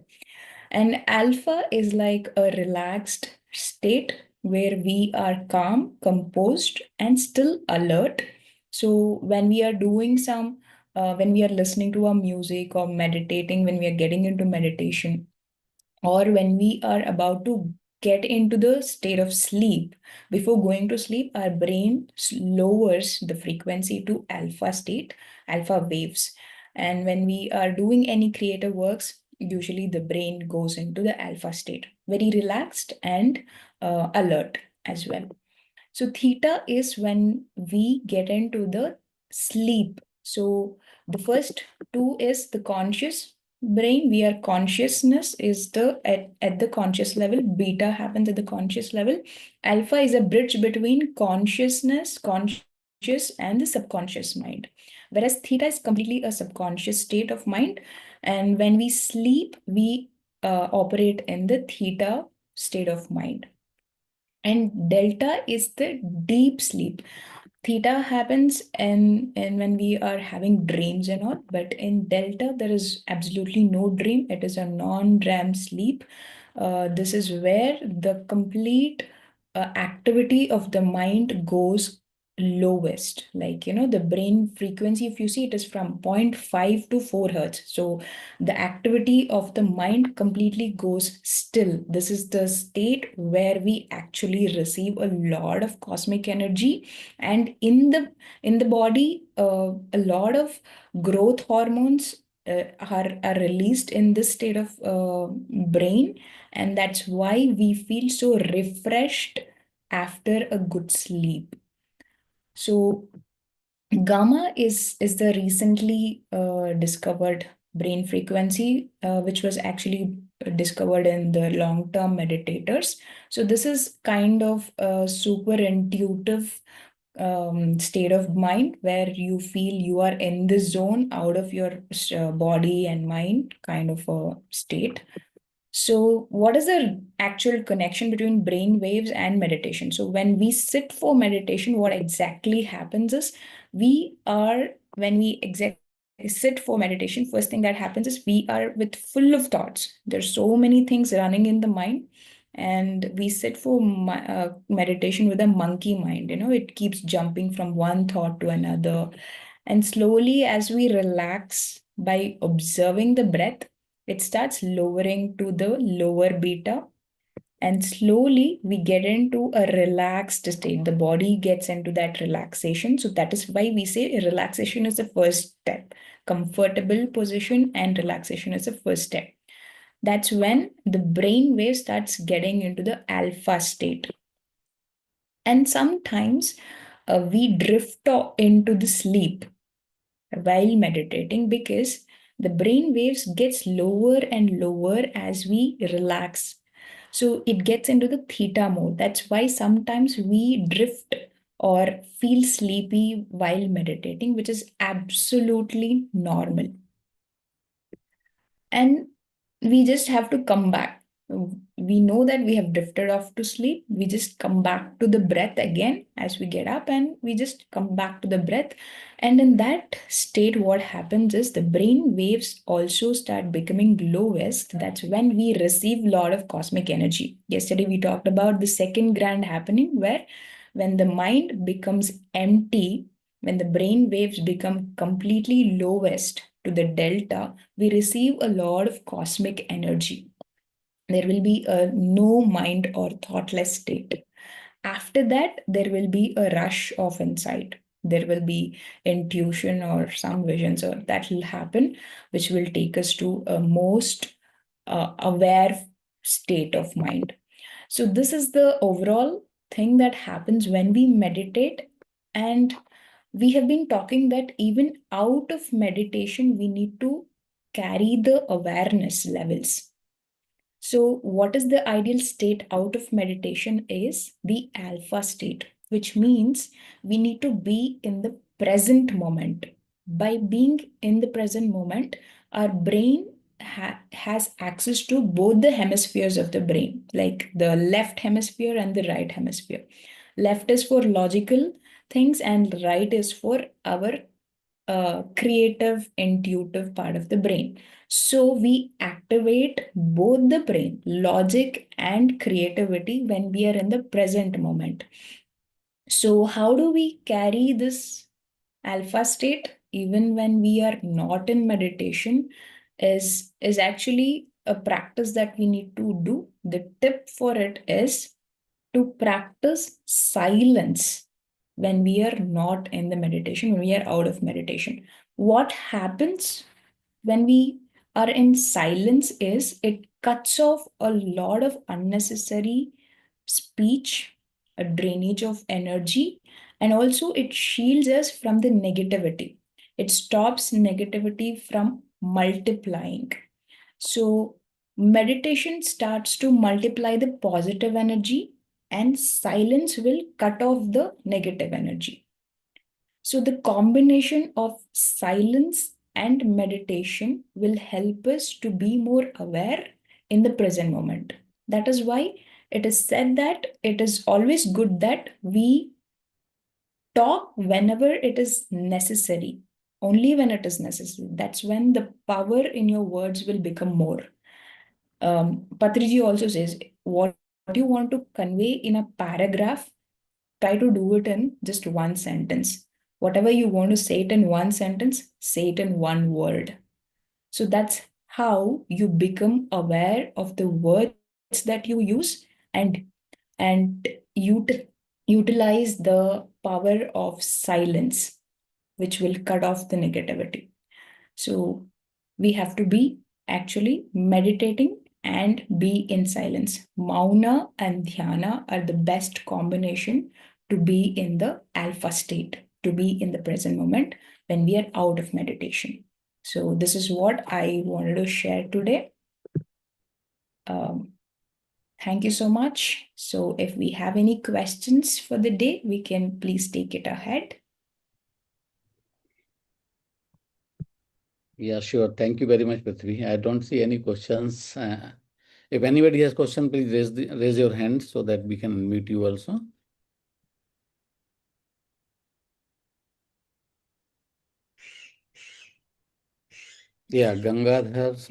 And alpha is like a relaxed state where we are calm, composed, and still alert. So when we are doing some, when we are listening to our music or meditating, when we are getting into meditation, or when we are about to get into the state of sleep, before going to sleep, our brain lowers the frequency to alpha state, alpha waves. And when we are doing any creative works, usually the brain goes into the alpha state, very relaxed and alert as well. So theta is when we get into the sleep. So the first two is the conscious brain. We are consciousness is the at the conscious level. Beta happens at the conscious level. Alpha is a bridge between consciousness, conscious, and the subconscious mind. Whereas theta is completely a subconscious state of mind. And when we sleep, we operate in the theta state of mind. And delta is the deep sleep. Theta happens and when we are having dreams and all, but in delta there is absolutely no dream. It is a non-REM sleep. This is where the complete activity of the mind goes lowest. Like, the brain frequency, if you see, it is from 0.5 to 4 hertz. So the activity of the mind completely goes still. This is the state where we actually receive a lot of cosmic energy, and in the body, a lot of growth hormones are released in this state of brain, and that's why we feel so refreshed after a good sleep. So gamma is the recently discovered brain frequency, which was actually discovered in the long-term meditators. So this is kind of a super intuitive state of mind where you feel you are in the zone out of your body and mind kind of a state. So, what is the actual connection between brain waves and meditation? So, when we sit for meditation, what exactly happens is when we sit for meditation, first thing that happens is we are with full of thoughts. There's so many things running in the mind, and we sit for meditation with a monkey mind. It keeps jumping from one thought to another. And slowly, as we relax by observing the breath, it starts lowering to the lower beta, and slowly we get into a relaxed state. The body gets into that relaxation. So that is why we say relaxation is the first step. Comfortable position and relaxation is the first step. That's when the brain wave starts getting into the alpha state. And sometimes we drift into the sleep while meditating, because the brain waves gets lower and lower as we relax. So it gets into the theta mode. That's why sometimes we drift or feel sleepy while meditating, which is absolutely normal. And we just have to come back. We know that we have drifted off to sleep. We just come back to the breath again as we get up, and we just come back to the breath. And in that state, what happens is the brain waves also start becoming lowest. That's when we receive a lot of cosmic energy. Yesterday, we talked about the second grand happening, where when the mind becomes empty, when the brain waves become completely lowest to the delta, we receive a lot of cosmic energy. There will be a no mind or thoughtless state. After that, there will be a rush of insight. There will be intuition or some visions or that will happen, which will take us to a most aware state of mind. So this is the overall thing that happens when we meditate. And we have been talking that even out of meditation, we need to carry the awareness levels. So, what is the ideal state out of meditation is the alpha state, which means we need to be in the present moment. By being in the present moment, our brain has access to both the hemispheres of the brain, like the left hemisphere and the right hemisphere. Left is for logical things, and right is for our creative, intuitive part of the brain. So we activate both the brain, logic and creativity, when we are in the present moment. So, how do we carry this alpha state even when we are not in meditation? Is actually a practice that we need to do. The tip for it is to practice silence when we are not in the meditation, when we are out of meditation. What happens when we are in silence is it cuts off a lot of unnecessary speech, a drainage of energy, and also it shields us from the negativity. It stops negativity from multiplying. So, meditation starts to multiply the positive energy, and silence will cut off the negative energy. So, the combination of silence and meditation will help us to be more aware in the present moment. That is why it is said that it is always good that we talk whenever it is necessary, only when it is necessary. That's when the power in your words will become more. Patriji also says, what you want to convey in a paragraph, try to do it in just one sentence. Whatever you want to say it in one sentence, say it in one word. So that's how you become aware of the words that you use, and utilize the power of silence, which will cut off the negativity. So we have to be actually meditating and be in silence. Mauna and dhyana are the best combination to be in the alpha state, to be in the present moment when we are out of meditation. So this is what I wanted to share today. Um, Thank you so much. So if we have any questions for the day, we can please take it ahead. Yeah, sure. Thank you very much, Prithvi. I don't see any questions. If anybody has question, please raise your hand so that we can unmute you also. Yeah, Gangadhar.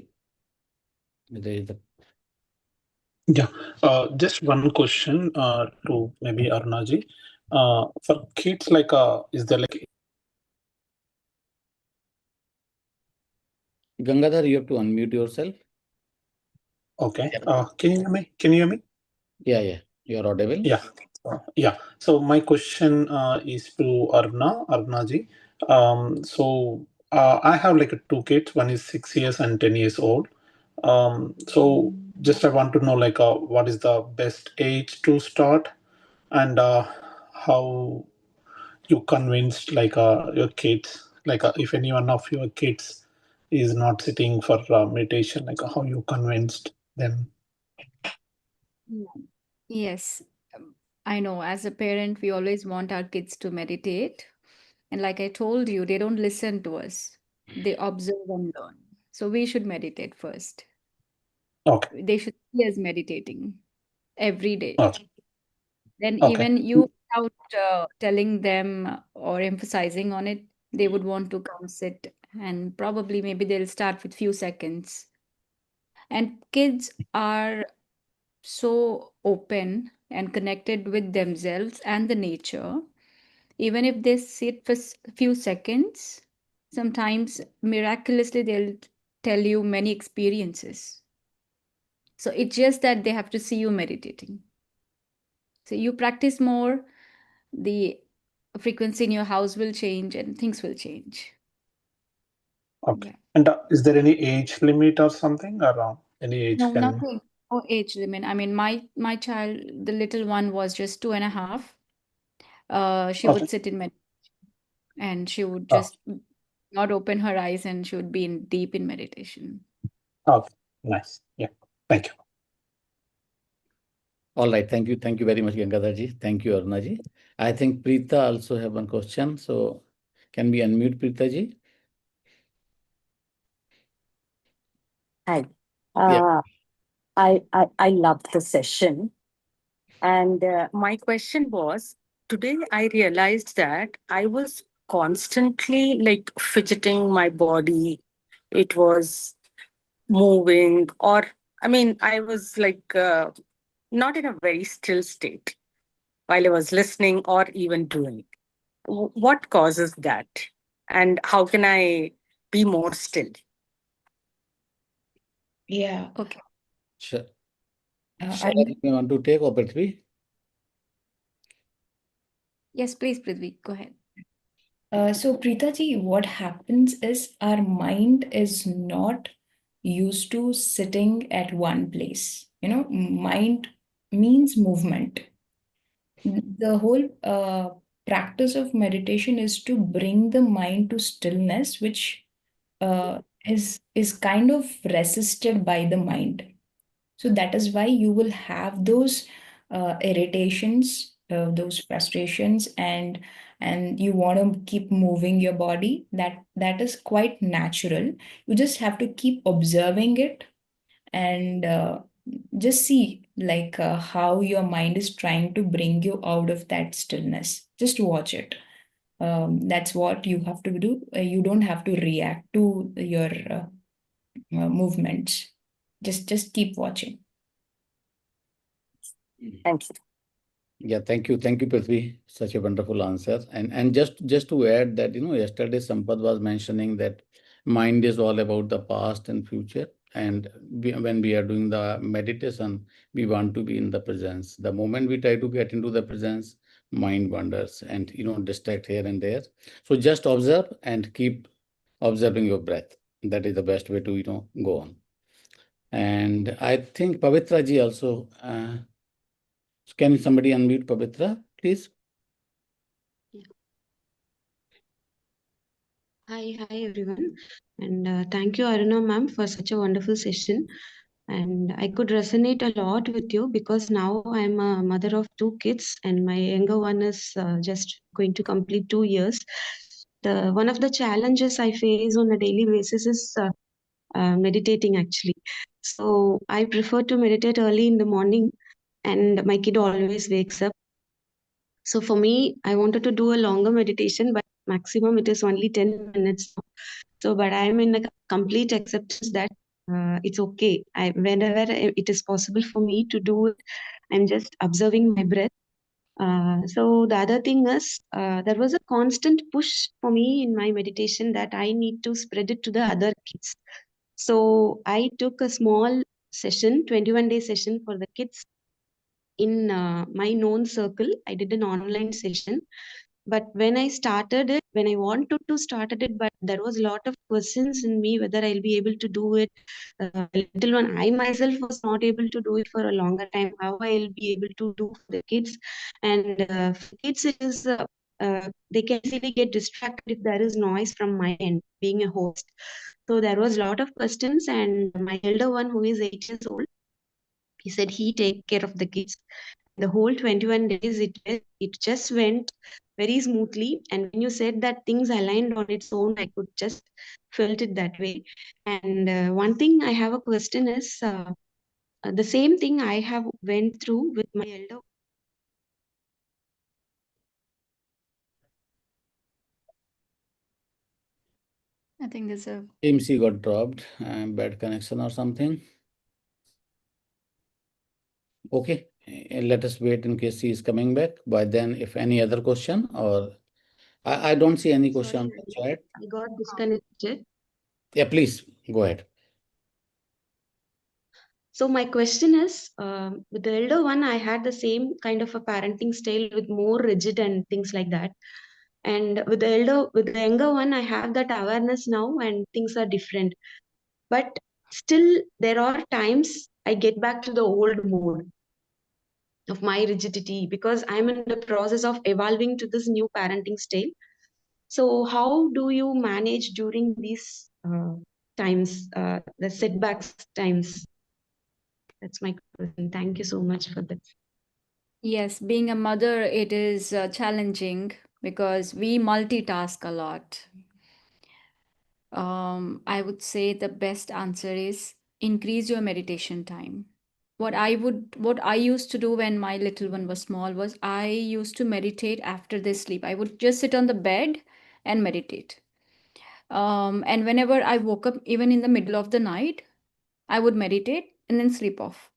There is the Yeah, just one question to maybe Arunaji. For kids, like, is there like Gangadhar, you have to unmute yourself. okay? Yeah. Can you hear me? Can you hear me? Yeah, you are audible. Yeah, yeah. So my question is to Arunaji. I have like two kids. One is 6 years and 10 years old. So just I want to know like what is the best age to start, and how you convinced like your kids, like if any one of your kids is not sitting for meditation, like how you convinced them. Yeah. Yes, I know. As a parent, we always want our kids to meditate. And like I told you, they don't listen to us, they observe and learn. So we should meditate first. Okay. They should see us meditating every day. Okay. Then, Okay. even you, without telling them or emphasizing on it, they would want to come sit, and probably maybe they'll start with few seconds. And kids are so open and connected with themselves and the nature. Even if they sit for few seconds, sometimes miraculously they'll tell you many experiences. So it's just that they have to see you meditating. So you practice more, the frequency in your house will change and things will change. Okay. Yeah. And is there any age limit or something, or any age No, can? nothing. No age limit. I mean, my child, the little one, was just 2.5. She Okay. would sit in med and she would Oh, just not open her eyes and she would be in deep in meditation. okay. Nice. Yeah. Thank you. All right. Thank you. Thank you very much, Gangadharji. Thank you, Arunaji. I think Preeta also have one question. So can we unmute Preeta ji? Hi. Yeah. I loved the session. And my question was today I realized that I was constantly like fidgeting my body. It was moving, or I mean, I was like not in a very still state while I was listening or even doing. What causes that? And how can I be more still? Yeah. Okay. Sure. I Shall you want to take or Prithvi? Yes, please, Prithvi, go ahead. So, Preetaji, what happens is our mind is not used to sitting at one place. Mind means movement. The whole practice of meditation is to bring the mind to stillness, which is kind of resisted by the mind. So that is why you will have those irritations, those frustrations, and you want to keep moving your body. That is quite natural. You just have to keep observing it and just see like how your mind is trying to bring you out of that stillness. Just watch it. That's what you have to do. You don't have to react to your movements. Just keep watching. Thank you. Yeah, thank you, Prithvi. Such a wonderful answer. And just to add that, yesterday Sampad was mentioning that mind is all about the past and future. And when we are doing the meditation, we want to be in the presence. The moment we try to get into the presence, mind wanders and distract here and there. So just observe and keep observing your breath. That is the best way to go on. And I think Pavitra ji also. Can somebody unmute Pavitra, please? Hi everyone, and thank you, Aruna ma'am, for such a wonderful session. And I could resonate a lot with you because now I'm a mother of two kids, and my younger one is just going to complete 2 years. The one of the challenges I face on a daily basis is meditating actually. So I prefer to meditate early in the morning, and my kid always wakes up. So for me, I wanted to do a longer meditation, but maximum it is only 10 minutes. So, but I'm in a complete acceptance that it's okay. Whenever it is possible for me to do it, I'm just observing my breath. So the other thing is, there was a constant push for me in my meditation that I need to spread it to the other kids. So I took a small session, 21-day session for the kids in my known circle. I did an online session, but when I started it, when I wanted to started it, but there was a lot of questions in me whether I'll be able to do it. Little one, I myself was not able to do it for a longer time. How I'll be able to do for the kids? And for kids, it is they can easily get distracted if there is noise from my end, being a host. So there was a lot of questions, and my elder one, who is 8 years old, he said he take care of the kids. The whole 21 days, it just went very smoothly. And when you said that things aligned on its own, I could just felt it that way. And one thing I have a question is the same thing I have went through with my elder. I think there's a AMC got dropped, bad connection or something. Okay, let us wait in case he is coming back. By then, if any other question or I don't see any question Sorry, on the chat. I got disconnected. Yeah, please go ahead. So my question is, with the elder one, I had the same kind of a parenting style with more rigid and things like that. And with the younger one, I have that awareness now, and things are different. But still, there are times I get back to the old mode of my rigidity because I'm in the process of evolving to this new parenting style. So, how do you manage during these times, the setbacks times? That's my question. Thank you so much for that. yes, being a mother, it is challenging because we multitask a lot. I would say the best answer is increase your meditation time. What I used to do when my little one was small was I used to meditate after they sleep. I would just sit on the bed and meditate. And whenever I woke up, even in the middle of the night, I would meditate and then sleep off.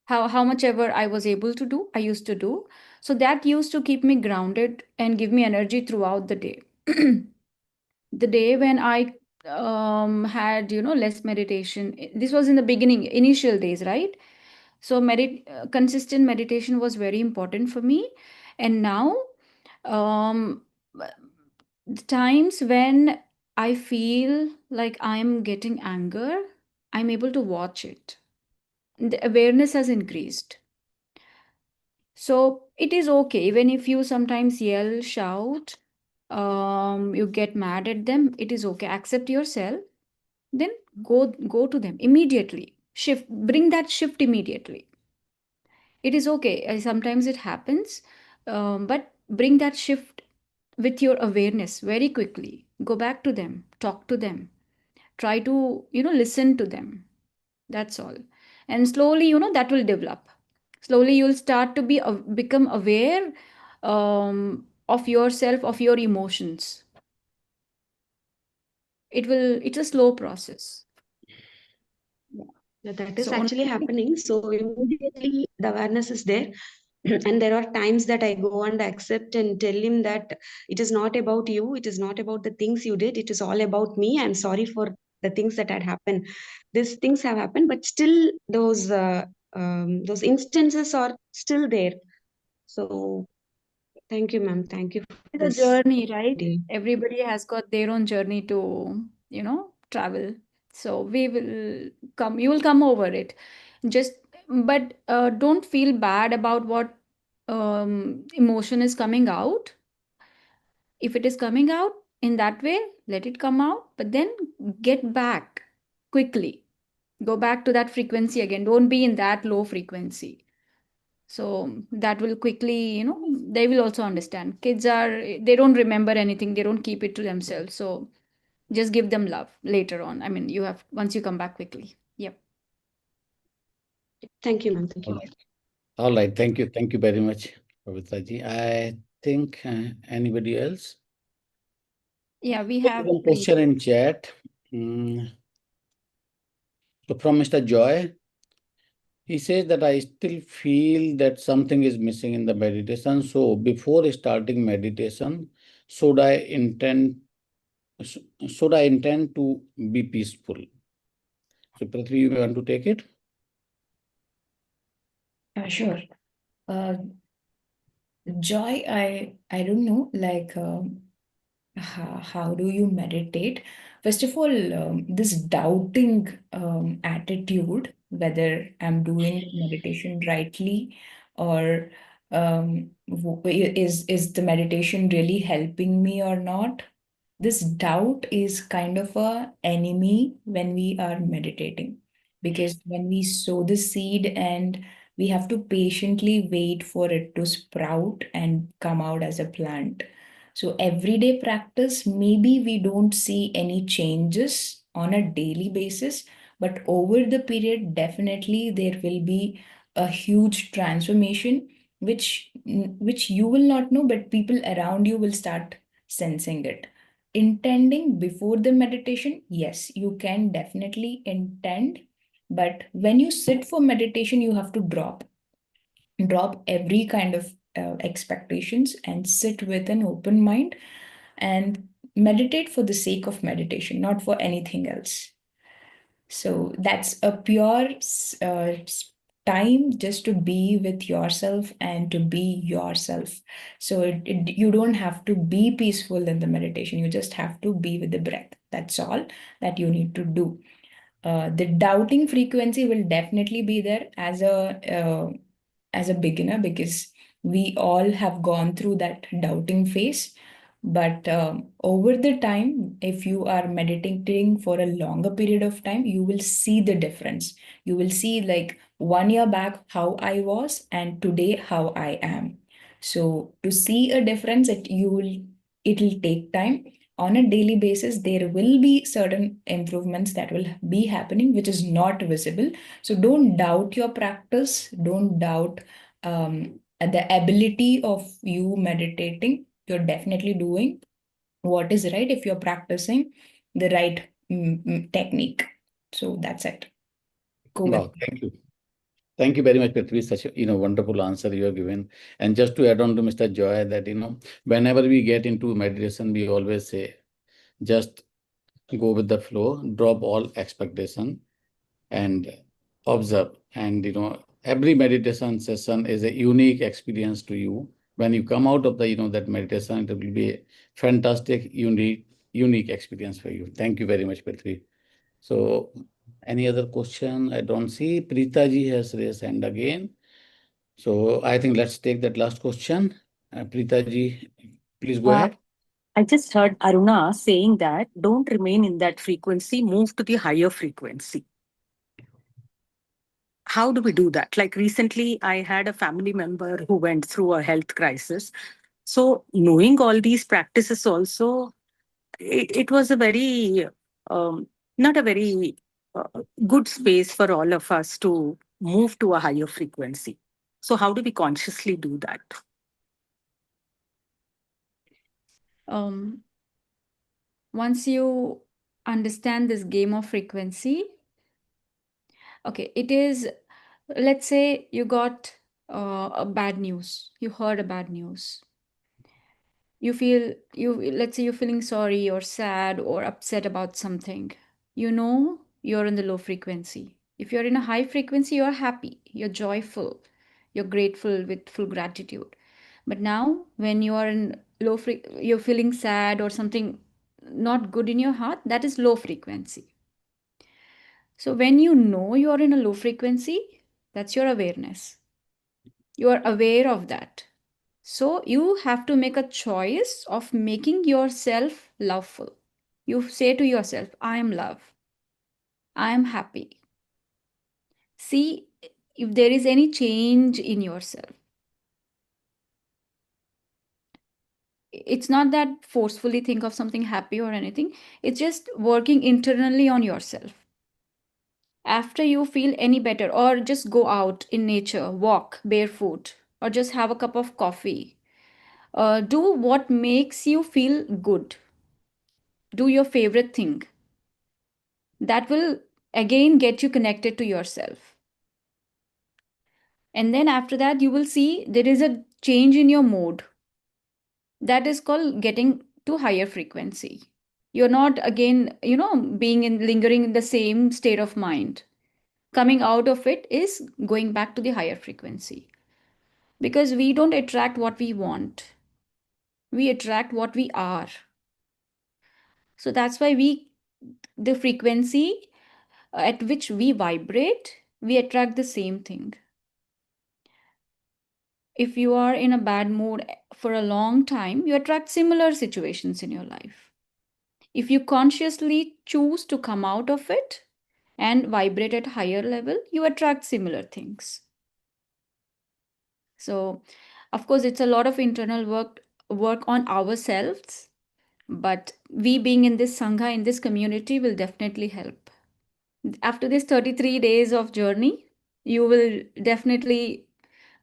How much ever I was able to do, I used to do. So that used to keep me grounded and give me energy throughout the day. The day when I had, less meditation, this was in the beginning, initial days, right? So consistent meditation was very important for me. And now, um, the times when I feel like I'm getting anger, I'm able to watch it. The awareness has increased. So it is okay, even if you sometimes yell, shout, you get mad at them, it is okay. Accept yourself, then go to them immediately. Bring that shift immediately. It is okay. Sometimes it happens, but bring that shift with your awareness very quickly. Go back to them, talk to them, try to listen to them. That's all. And slowly, that will develop. Slowly you'll start to become aware of yourself, of your emotions. It's a slow process. Yeah, that is So actually happening. So immediately the awareness is there. And there are times that I go and accept and tell him that it is not about you, it is not about the things you did, it is all about me. I'm sorry for the things that had happened. These things have happened, but still those instances are still there. So thank you, ma'am. Thank you for it's a this journey, right? idea. Everybody has got their own journey to, travel. So you will come over it. Just, but don't feel bad about what emotion is coming out. If it is coming out in that way, let it come out, but then get back quickly. Go back to that frequency again. Don't be in that low frequency. So that will quickly, they will also understand. They don't remember anything, they don't keep it to themselves. So just give them love later on. I mean, once you come back quickly. Yep. Thank you, ma'am. Thank All you. right. All right. Thank you. Thank you very much, Pavitra ji. I think anybody else? Yeah, we There is have one three. question in chat. Mm, so from Mr. Joy, he says that I still feel that something is missing in the meditation. So before starting meditation, should I intend sh- should I intend to be peaceful? So Prithvi, you want to take it? Sure. Uh, Joy, I don't know, like how do you meditate? First of all, this doubting attitude, whether I'm doing meditation rightly or is the meditation really helping me or not? This doubt is kind of a enemy when we are meditating, because when we sow the seed and we have to patiently wait for it to sprout and come out as a plant. So everyday practice, maybe we don't see any changes on a daily basis, but over the period, definitely there will be a huge transformation, which you will not know, but people around you will start sensing it. Intending before the meditation, yes, you can definitely intend, but when you sit for meditation, you have to drop every kind of expectations and sit with an open mind and meditate for the sake of meditation, not for anything else. So that's a pure time just to be with yourself and to be yourself. So you don't have to be peaceful in the meditation. You just have to be with the breath. That's all that you need to do. The doubting frequency will definitely be there as a beginner, because we all have gone through that doubting phase. But over the time, if you are meditating for a longer period of time, you will see the difference. You will see, like, 1 year back how I was and today how I am. So to see a difference, it'll take time. on a daily basis, there will be certain improvements that will be happening, which is not visible. So don't doubt your practice. Don't doubt the ability of you meditating. You're definitely doing what is right if you're practicing the right technique. So that's it. Go with. Wow, thank you. Thank you very much, Prithvi. Such a wonderful answer you have given. And just to add on to Mr. Joy, that whenever we get into meditation, we always say, just go with the flow, drop all expectation, and observe. And every meditation session is a unique experience to you. When you come out of the that meditation, it will be a fantastic, unique experience for you. Thank you very much, Prithvi. So, any other question? I don't see. Preeta ji has raised hand again. So, I think let's take that last question. Preeta ji, please go Uh, ahead. I just heard Aruna saying that don't remain in that frequency, move to the higher frequency. How do we do that? Like recently, I had a family member who went through a health crisis. So, knowing all these practices also, it was a very, not a very good space for all of us to move to a higher frequency. So, how do we consciously do that? Once you understand this game of frequency, okay, it is, let's say you got a bad news, you heard a bad news. Let's say you're feeling sorry or sad or upset about something. You're in the low frequency. If you're in a high frequency, you're happy, you're joyful, you're grateful with full gratitude. But now, when you are in you're feeling sad or something not good in your heart, that is low frequency. So, when you're in a low frequency, that's your awareness. You are aware of that. So, you have to make a choice of making yourself loveful. You say to yourself, I am love, I am happy. See if there is any change in yourself. It's not that forcefully think of something happy or anything, it's just working internally on yourself. After you feel any better, or just go out in nature, walk barefoot, or just have a cup of coffee, do what makes you feel good. Do your favorite thing. That will again get you connected to yourself. And then after that, you will see there is a change in your mode. That is called getting to higher frequency. You're not again, being lingering in the same state of mind. Coming out of it is going back to the higher frequency. Because we don't attract what we want, we attract what we are. So that's why the frequency at which we vibrate, we attract the same thing. If you are in a bad mood for a long time, you attract similar situations in your life. If you consciously choose to come out of it and vibrate at higher level, you attract similar things. So, of course, it's a lot of internal work on ourselves, but we being in this sangha, in this community, will definitely help. After this 33 days of journey, you will definitely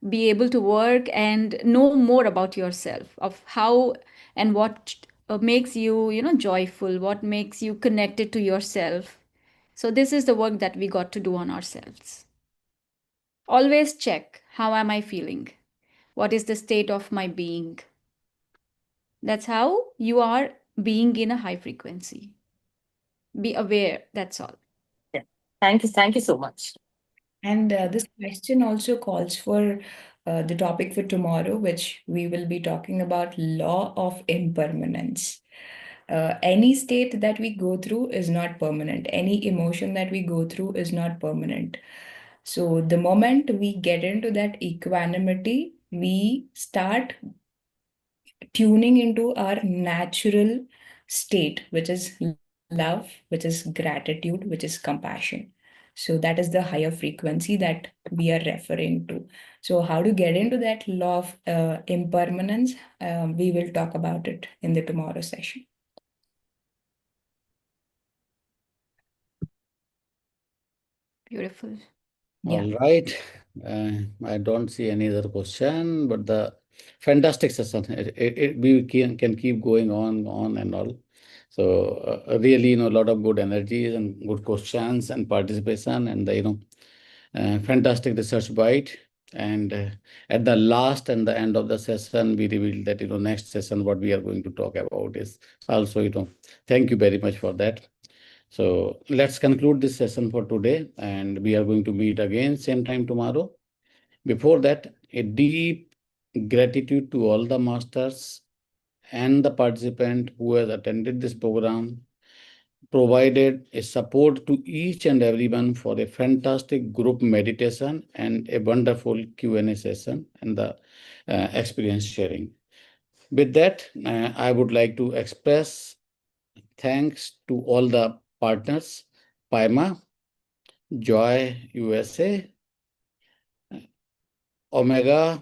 be able to work and know more about yourself, of how and what makes you, joyful, what makes you connected to yourself. So this is the work that we got to do on ourselves. Always check, how am I feeling? What is the state of my being? That's how you are being in a high frequency. Be aware, that's all. Yeah. Thank you. Thank you so much. And this question also calls for the topic for tomorrow, which we will be talking about law of impermanence. Any state that we go through is not permanent. Any emotion that we go through is not permanent. So the moment we get into that equanimity, we start tuning into our natural state, which is love, which is gratitude, which is compassion. So that is the higher frequency that we are referring to. So how to get into that law of impermanence, we will talk about it in the tomorrow session. Beautiful. Yeah. All right. I don't see any other question, but the fantastic session. We can keep going on and all. So really, a lot of good energies and good questions and participation and the, fantastic research bite. And at the last and the end of the session, we revealed that, next session, what we are going to talk about is also, thank you very much for that. So let's conclude this session for today, and we are going to meet again same time tomorrow. Before that, a deep gratitude to all the masters and the participant who has attended this program, provided a support to each and everyone for a fantastic group meditation and a wonderful Q&A session and the experience sharing. With that, I would like to express thanks to all the partners, Paima, Joy USA, Omega,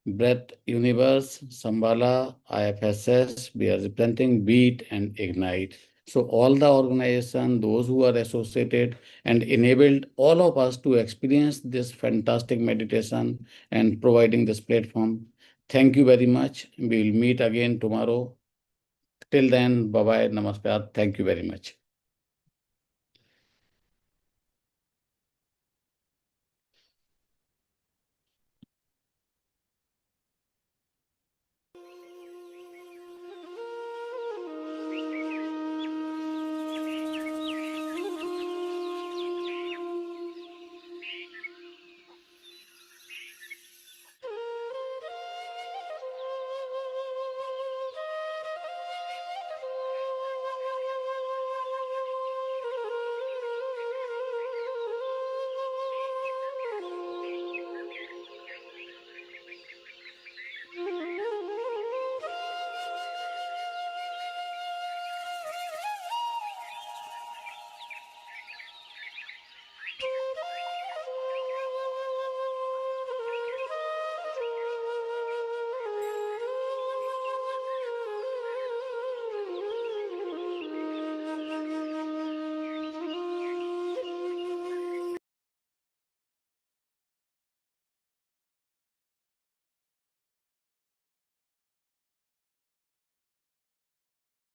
Breath Universe, Sambala, IFSS, we are representing Beat and Ignite. So all the organization, those who are associated and enabled all of us to experience this fantastic meditation and providing this platform. Thank you very much. We will meet again tomorrow. Till then, bye-bye, namaskar. Thank you very much.